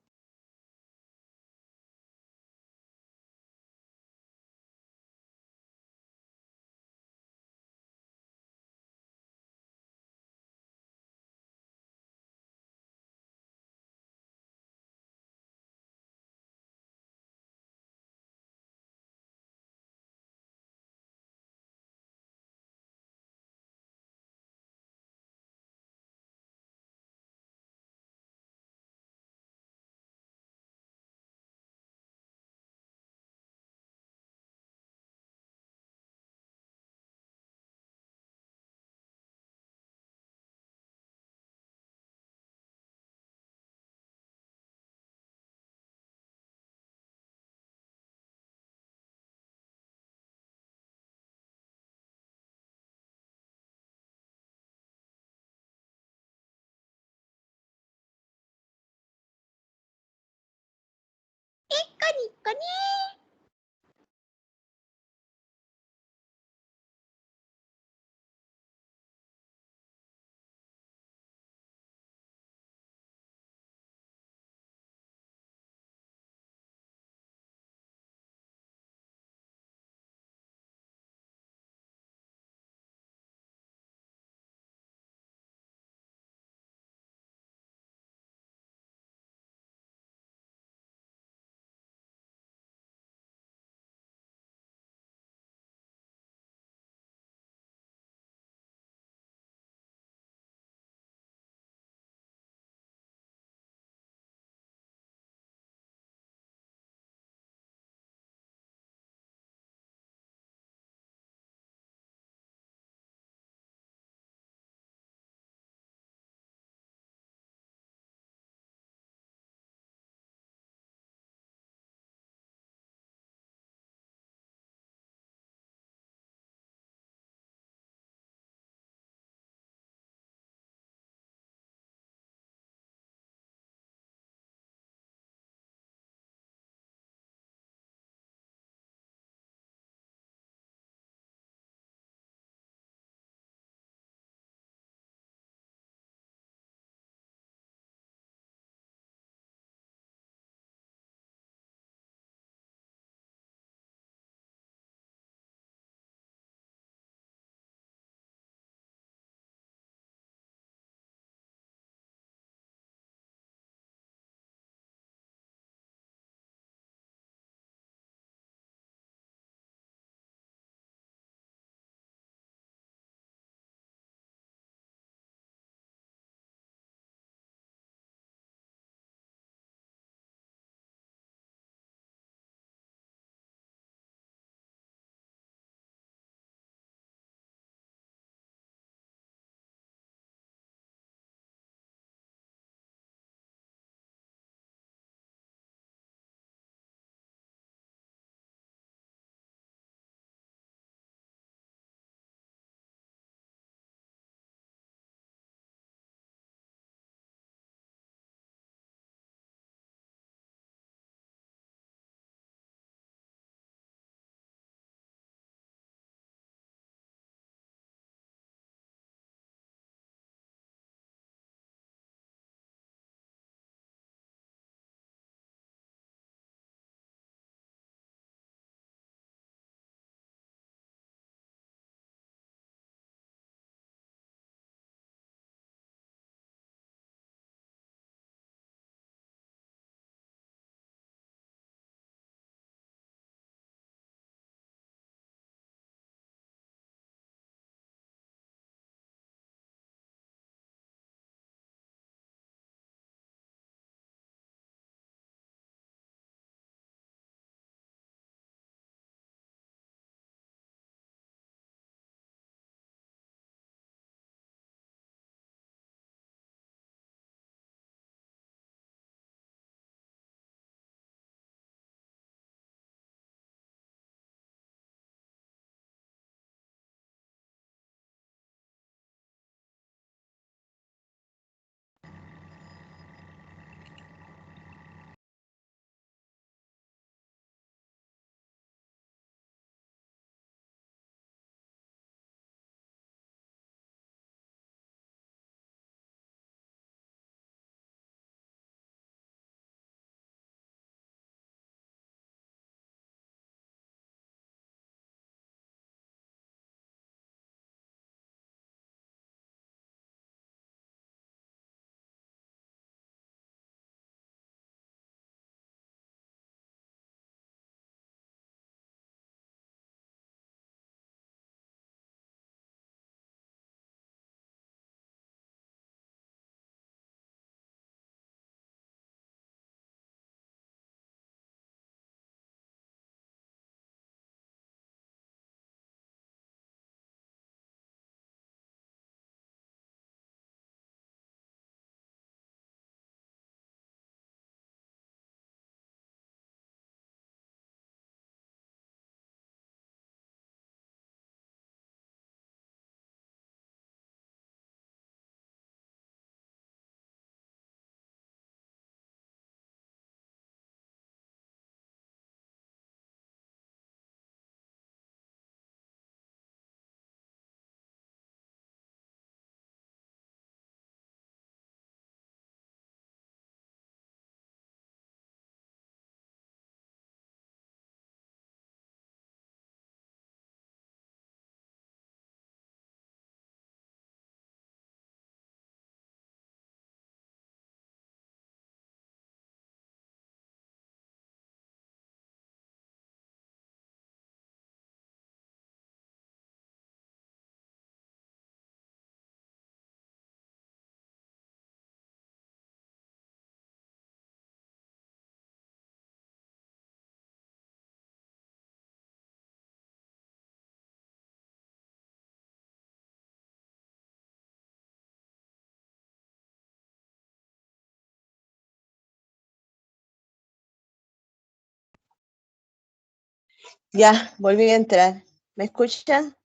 Ya, volví a entrar. ¿Me escuchan?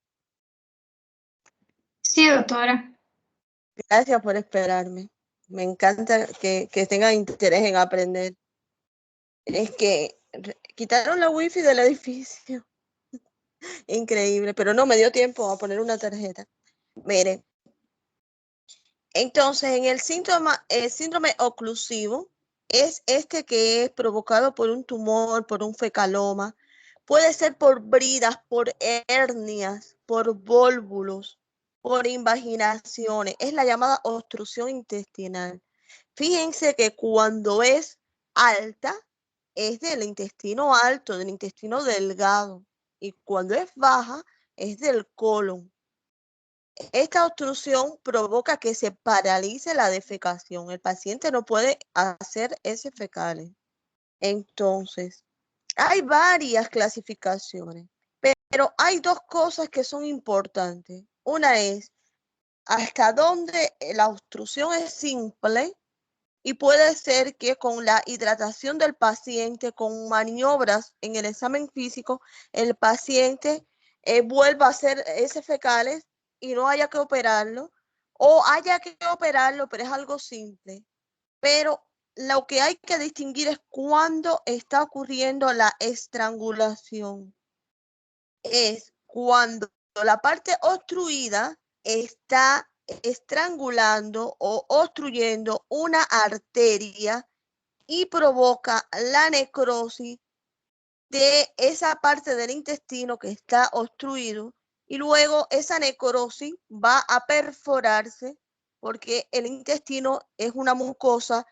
Sí, doctora. Gracias por esperarme. Me encanta que tengan interés en aprender. Es que quitaron la wifi del edificio. Increíble, pero no me dio tiempo a poner una tarjeta. Miren, entonces en el síndrome oclusivo es este que es provocado por un tumor, por un fecaloma. Puede ser por bridas, por hernias, por vólvulos, por invaginaciones. Es la llamada obstrucción intestinal. Fíjense que cuando es alta, es del intestino alto, del intestino delgado. Y cuando es baja, es del colon. Esta obstrucción provoca que se paralice la defecación. El paciente no puede hacer heces fecales. Entonces, hay varias clasificaciones, pero hay dos cosas que son importantes. Una es hasta dónde la obstrucción es simple y puede ser que con la hidratación del paciente, con maniobras en el examen físico, el paciente vuelva a hacer heces fecales y no haya que operarlo, o haya que operarlo, pero es algo simple. Pero lo que hay que distinguir es cuándo está ocurriendo la estrangulación. Es cuando la parte obstruida está estrangulando o obstruyendo una arteria y provoca la necrosis de esa parte del intestino que está obstruido, y luego esa necrosis va a perforarse porque el intestino es una mucosa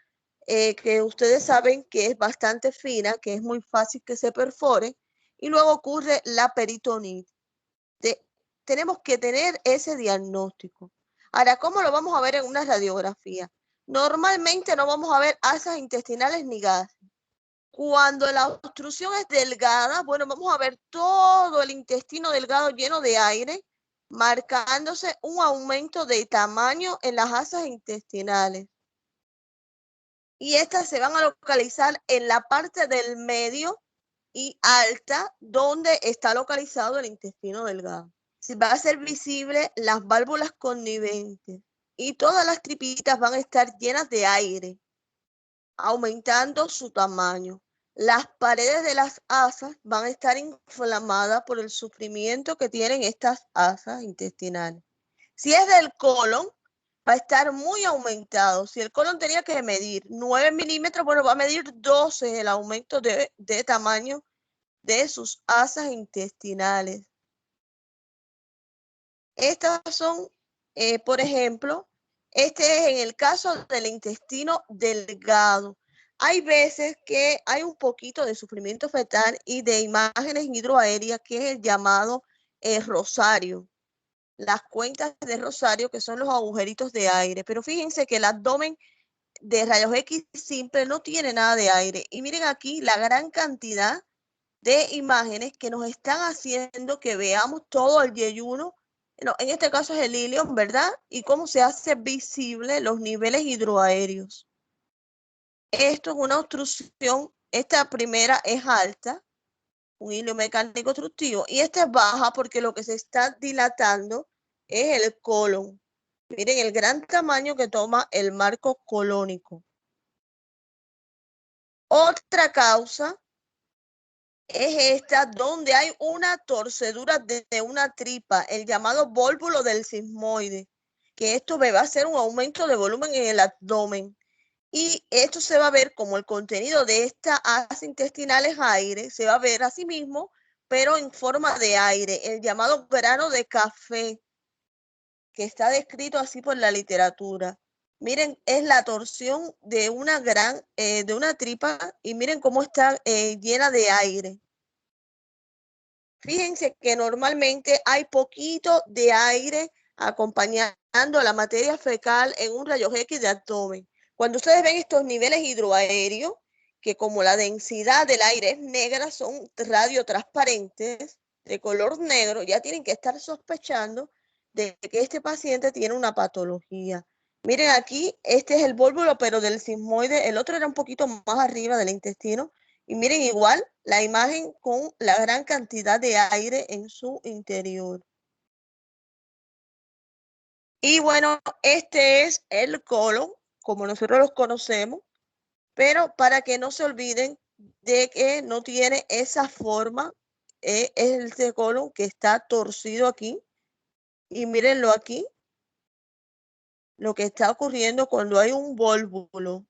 que ustedes saben que es bastante fina, que es muy fácil que se perfore, y luego ocurre la peritonitis. Tenemos que tener ese diagnóstico. Ahora, ¿cómo lo vamos a ver en una radiografía? Normalmente no vamos a ver asas intestinales ni gases. Cuando la obstrucción es delgada, bueno, vamos a ver todo el intestino delgado lleno de aire, marcándose un aumento de tamaño en las asas intestinales. Y estas se van a localizar en la parte del medio y alta, donde está localizado el intestino delgado. Va a ser visible las válvulas conniventes y todas las tripitas van a estar llenas de aire, aumentando su tamaño. Las paredes de las asas van a estar inflamadas por el sufrimiento que tienen estas asas intestinales. Si es del colon, va a estar muy aumentado. Si el colon tenía que medir 9 milímetros, bueno, va a medir 12 el aumento de tamaño de sus asas intestinales. Estas son, por ejemplo, este es en el caso del intestino delgado. Hay veces que hay un poquito de sufrimiento fetal y de imágenes hidroaéreas, que es el llamado rosario. Las cuencas de rosario, que son los agujeritos de aire. Pero fíjense que el abdomen de rayos X simple no tiene nada de aire. Y miren aquí la gran cantidad de imágenes que nos están haciendo que veamos todo el yeyuno. No, en este caso es el ilion, ¿verdad? Y cómo se hace visible los niveles hidroaéreos. Esto es una obstrucción. Esta primera es alta, un hilo mecánico obstructivo, y esta es baja porque lo que se está dilatando es el colon. Miren el gran tamaño que toma el marco colónico. Otra causa es esta, donde hay una torcedura de una tripa, el llamado vólvulo del sigmoide, que esto va a hacer un aumento de volumen en el abdomen. Y esto se va a ver como el contenido de esta asa intestinal es aire, se va a ver a sí mismo, pero en forma de aire, el llamado grano de café, que está descrito así por la literatura. Miren, es la torsión de una tripa, y miren cómo está llena de aire. Fíjense que normalmente hay poquito de aire acompañando la materia fecal en un rayos X de abdomen. Cuando ustedes ven estos niveles hidroaéreos, que como la densidad del aire es negra, son radiotransparentes de color negro, ya tienen que estar sospechando de que este paciente tiene una patología. Miren aquí, este es el vólvulo, pero del sigmoide. El otro era un poquito más arriba del intestino, Y miren igual la imagen con la gran cantidad de aire en su interior. Y bueno, este es el colon, como nosotros los conocemos, pero para que no se olviden de que no tiene esa forma, es este colon que está torcido aquí. Y mírenlo aquí, lo que está ocurriendo cuando hay un volvulo.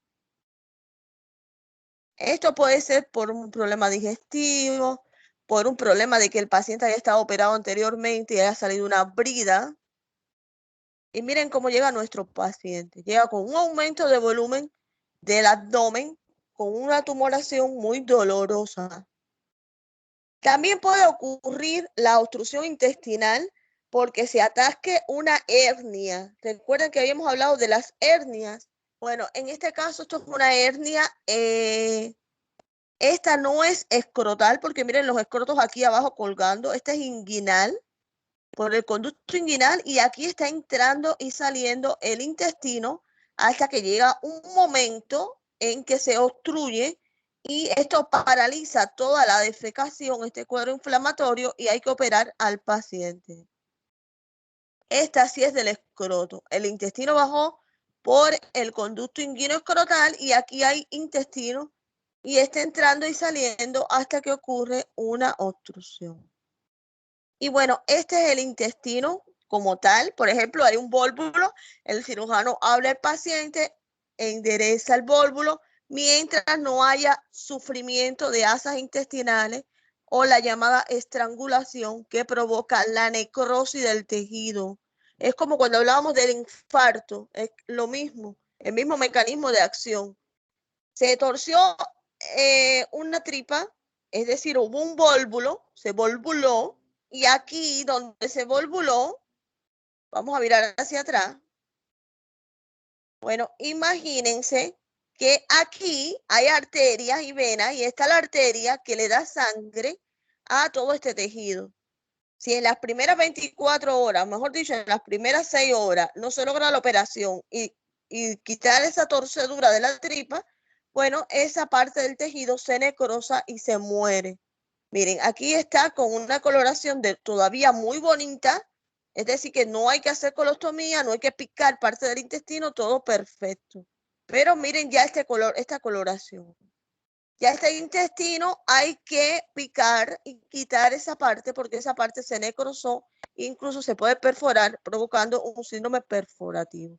Esto puede ser por un problema digestivo, por un problema de que el paciente haya estado operado anteriormente y haya salido una brida. Y miren cómo llega nuestro paciente. Llega con un aumento de volumen del abdomen, con una tumoración muy dolorosa. También puede ocurrir la obstrucción intestinal porque se atasque una hernia. Recuerden que habíamos hablado de las hernias. Bueno, en este caso esto es una hernia. Esta no es escrotal porque miren los escrotos aquí abajo colgando. Esta es inguinal por el conducto inguinal y aquí está entrando y saliendo el intestino hasta que llega un momento en que se obstruye y esto paraliza toda la defecación, este cuadro inflamatorio, y hay que operar al paciente. Esta sí es del escroto. El intestino bajó por el conducto inguinoescrotal y aquí hay intestino y está entrando y saliendo hasta que ocurre una obstrucción. Y bueno, este es el intestino como tal. Por ejemplo, hay un vólvulo, el cirujano habla al paciente, endereza el vólvulo mientras no haya sufrimiento de asas intestinales o la llamada estrangulación que provoca la necrosis del tejido. Es como cuando hablábamos del infarto, es lo mismo, el mismo mecanismo de acción. Se torció una tripa, es decir, hubo un vólvulo, se volvuló, y aquí donde se volvuló, vamos a mirar hacia atrás. Bueno, imagínense que aquí hay arterias y venas y está la arteria que le da sangre a todo este tejido. Si en las primeras 24 horas, mejor dicho, en las primeras 6 horas, no se logra la operación y quitar esa torcedura de la tripa, bueno, esa parte del tejido se necrosa y se muere. Miren, aquí está con una coloración todavía muy bonita, es decir, que no hay que hacer colostomía, no hay que picar parte del intestino, todo perfecto. Pero miren ya este color, esta coloración. Ya este intestino hay que picar y quitar esa parte porque esa parte se necrosó, incluso se puede perforar, provocando un síndrome perforativo.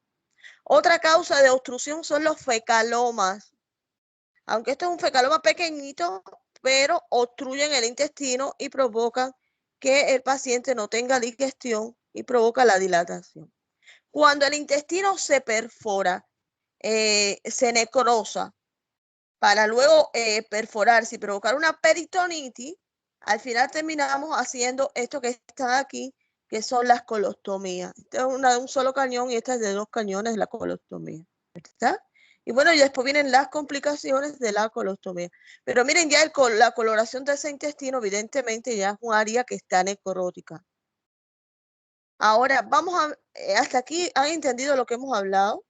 Otra causa de obstrucción son los fecalomas. Aunque esto es un fecaloma pequeñito, pero obstruyen el intestino y provocan que el paciente no tenga digestión y provoca la dilatación. Cuando el intestino se perfora, se necrosa, para luego perforarse y provocar una peritonitis, al final terminamos haciendo esto que está aquí, que son las colostomías. Esta es una de un solo cañón y esta es de 2 cañones, la colostomía. ¿Está? Y bueno, y después vienen las complicaciones de la colostomía. Pero miren, ya la coloración de ese intestino evidentemente ya es un área que está necrótica. Ahora, vamos a, hasta aquí, ¿han entendido lo que hemos hablado?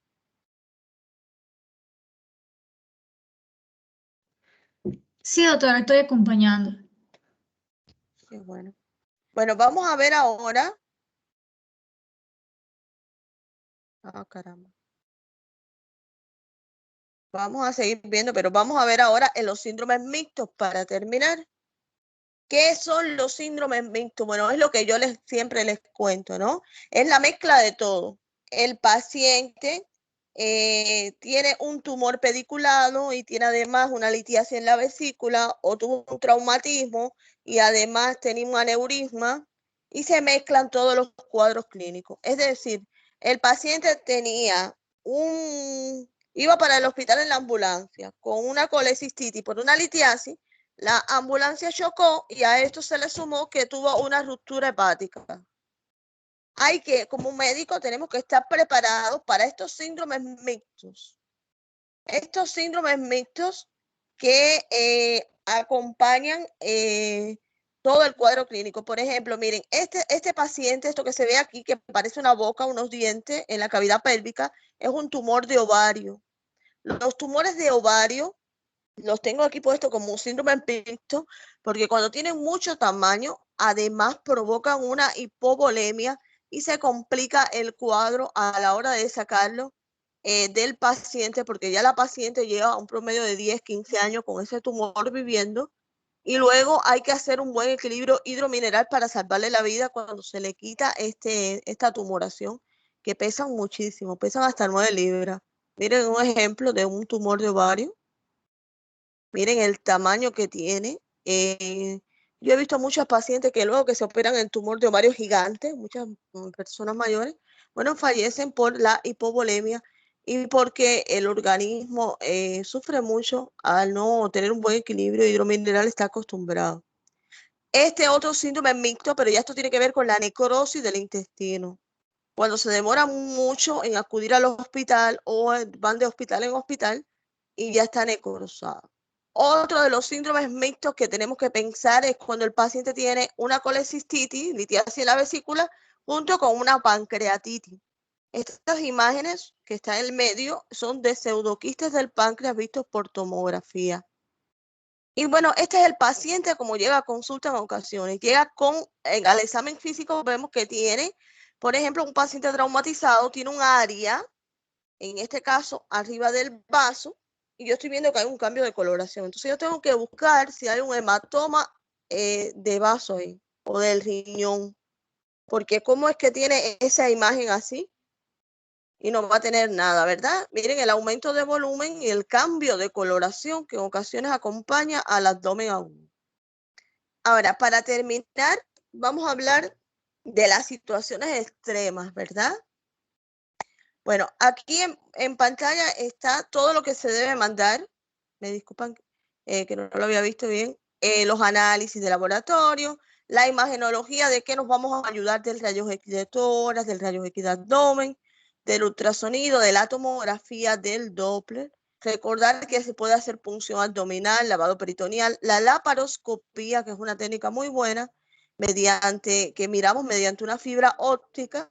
Sí, doctora, estoy acompañando. Qué bueno. Bueno, vamos a ver ahora. Ah, caramba. Vamos a seguir viendo, pero vamos a ver ahora en los síndromes mixtos para terminar. ¿Qué son los síndromes mixtos? Bueno, es lo que yo siempre les cuento, ¿no? Es la mezcla de todo. El paciente tiene un tumor pediculado y tiene además una litiasis en la vesícula o tuvo un traumatismo y además tenía un aneurisma y se mezclan todos los cuadros clínicos. Es decir, el paciente iba para el hospital en la ambulancia con una colecistitis por una litiasis. La ambulancia chocó y a esto se le sumó que tuvo una ruptura hepática. Hay que, como médico, tenemos que estar preparados para estos síndromes mixtos. Estos síndromes mixtos que acompañan todo el cuadro clínico. Por ejemplo, miren, este paciente, esto que se ve aquí, que parece una boca, unos dientes en la cavidad pélvica, es un tumor de ovario. Los tumores de ovario Los tengo aquí puestos como síndrome mixto, porque cuando tienen mucho tamaño, además provocan una hipovolemia y se complica el cuadro a la hora de sacarlo del paciente, porque ya la paciente lleva un promedio de 10, 15 años con ese tumor viviendo, y luego hay que hacer un buen equilibrio hidromineral para salvarle la vida cuando se le quita esta tumoración, que pesan muchísimo, pesan hasta 9 libras. Miren un ejemplo de un tumor de ovario. Miren el tamaño que tiene. Yo he visto muchas pacientes que luego que se operan el tumor de ovario gigante, muchas personas mayores, bueno, fallecen por la hipovolemia y porque el organismo sufre mucho al no tener un buen equilibrio hidromineral, está acostumbrado. Este otro síndrome es mixto, pero ya esto tiene que ver con la necrosis del intestino. Cuando se demora mucho en acudir al hospital o van de hospital en hospital y ya está necrosado. Otro de los síndromes mixtos que tenemos que pensar es cuando el paciente tiene una colecistitis, litiasis en la vesícula, junto con una pancreatitis. Estas imágenes que están en el medio son de pseudoquistes del páncreas vistos por tomografía. Y bueno, este es el paciente como llega a consulta en ocasiones. Llega al examen físico, vemos que tiene, por ejemplo, un paciente traumatizado, tiene un área, en este caso, arriba del vaso, y yo estoy viendo que hay un cambio de coloración. Entonces yo tengo que buscar si hay un hematoma de vaso ahí, o del riñón, porque ¿cómo es que tiene esa imagen así? Y no va a tener nada, ¿verdad? Miren el aumento de volumen y el cambio de coloración que en ocasiones acompaña al abdomen agudo. Ahora, para terminar, vamos a hablar de las situaciones extremas, ¿verdad? Bueno, aquí en pantalla está todo lo que se debe mandar. Me disculpan que no lo había visto bien. Los análisis de laboratorio, la imagenología de qué nos vamos a ayudar del rayos X de tórax, del rayos X de abdomen, del ultrasonido, de la tomografía, del Doppler. Recordar que se puede hacer punción abdominal, lavado peritoneal, la laparoscopía, que es una técnica muy buena, que miramos mediante una fibra óptica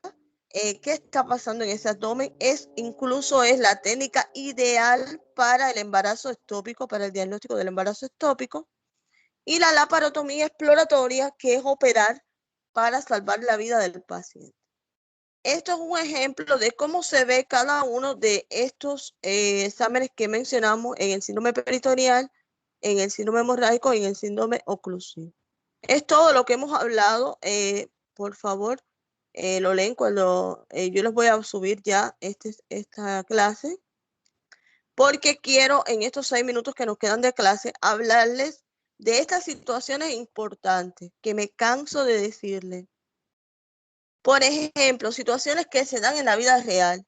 qué está pasando en ese abdomen. Incluso es la técnica ideal para el embarazo ectópico, para el diagnóstico del embarazo ectópico. Y la laparotomía exploratoria, que es operar para salvar la vida del paciente. Esto es un ejemplo de cómo se ve cada uno de estos exámenes que mencionamos en el síndrome peritoneal, en el síndrome hemorrágico y en el síndrome oclusivo. Es todo lo que hemos hablado. Por favor, lo leen cuando yo les voy a subir ya esta clase, porque quiero en estos 6 minutos que nos quedan de clase hablarles de estas situaciones importantes que me canso de decirles. Por ejemplo, situaciones que se dan en la vida real.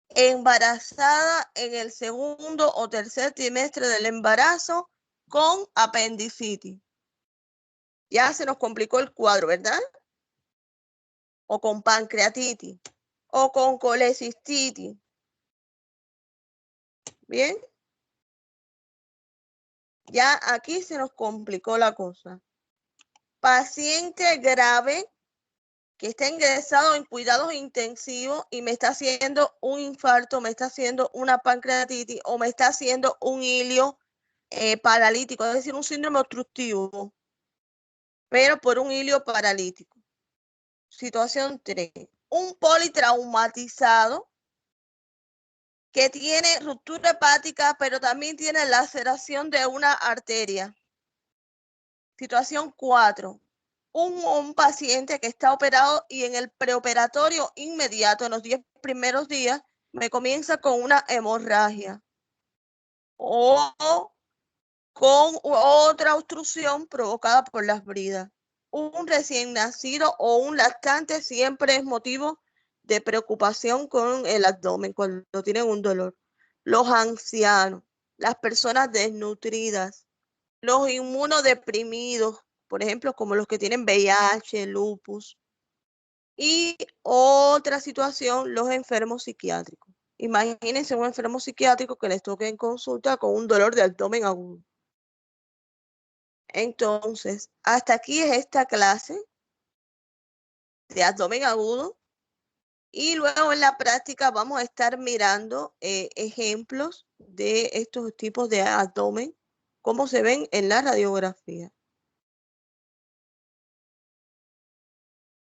Embarazada en el segundo o tercer trimestre del embarazo con apendicitis. Ya se nos complicó el cuadro, ¿verdad? O con pancreatitis, o con colecistitis. Bien. Ya aquí se nos complicó la cosa. Paciente grave que está ingresado en cuidados intensivos y me está haciendo un infarto, me está haciendo una pancreatitis o me está haciendo un hilio paralítico, es decir, un síndrome obstructivo, pero por un hilio paralítico. Situación 3. Un politraumatizado que tiene ruptura hepática, pero también tiene laceración de una arteria. Situación 4. Un paciente que está operado y en el preoperatorio inmediato, en los 10 primeros días, me comienza con una hemorragia o con otra obstrucción provocada por las bridas. Un recién nacido o un lactante siempre es motivo de preocupación con el abdomen cuando tienen un dolor. Los ancianos, las personas desnutridas, los inmunodeprimidos, por ejemplo, como los que tienen VIH, lupus. Y otra situación, los enfermos psiquiátricos. Imagínense un enfermo psiquiátrico que les toque en consulta con un dolor de abdomen agudo. Entonces, hasta aquí es esta clase de abdomen agudo. Y luego en la práctica vamos a estar mirando ejemplos de estos tipos de abdomen cómo se ven en la radiografía.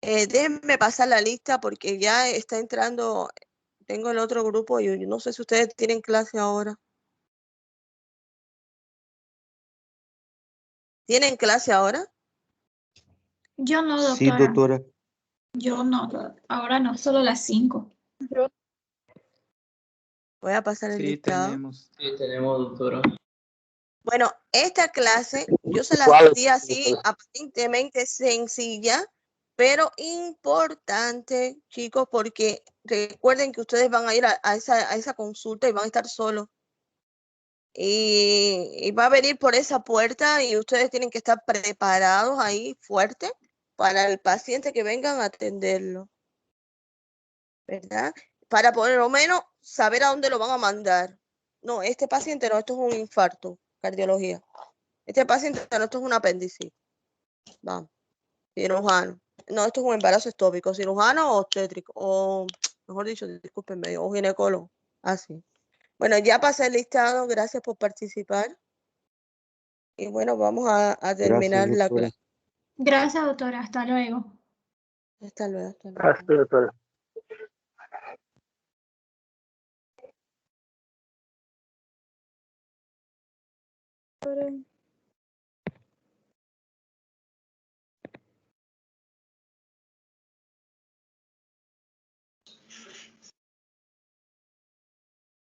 Déjenme pasar la lista porque ya está entrando, tengo el otro grupo y yo no sé si ustedes tienen clase ahora. ¿Tienen clase ahora? Yo no, doctora. Sí, doctora. Yo no, ahora no, solo las 5. Voy a pasar el Sí, listado. tenemos. Sí, tenemos, doctora. Bueno, esta clase yo se las di así aparentemente sencilla, pero importante, chicos, porque recuerden que ustedes van a ir a esa consulta y van a estar solos. Y va a venir por esa puerta y ustedes tienen que estar preparados ahí fuerte para el paciente que vengan a atenderlo, ¿verdad? Para por lo menos saber a dónde lo van a mandar. No, este paciente no, esto es un infarto, cardiología. Este paciente no, esto es un apéndice. Vamos, cirujano. No, esto es un embarazo ectópico, cirujano o obstétrico, o mejor dicho, discúlpenme, o ginecólogo. Así. Bueno, ya pasé el listado, gracias por participar. Y bueno, vamos a terminar la doctora. clase. Gracias, doctora. Hasta luego. Hasta luego, hasta luego. Hasta doctora.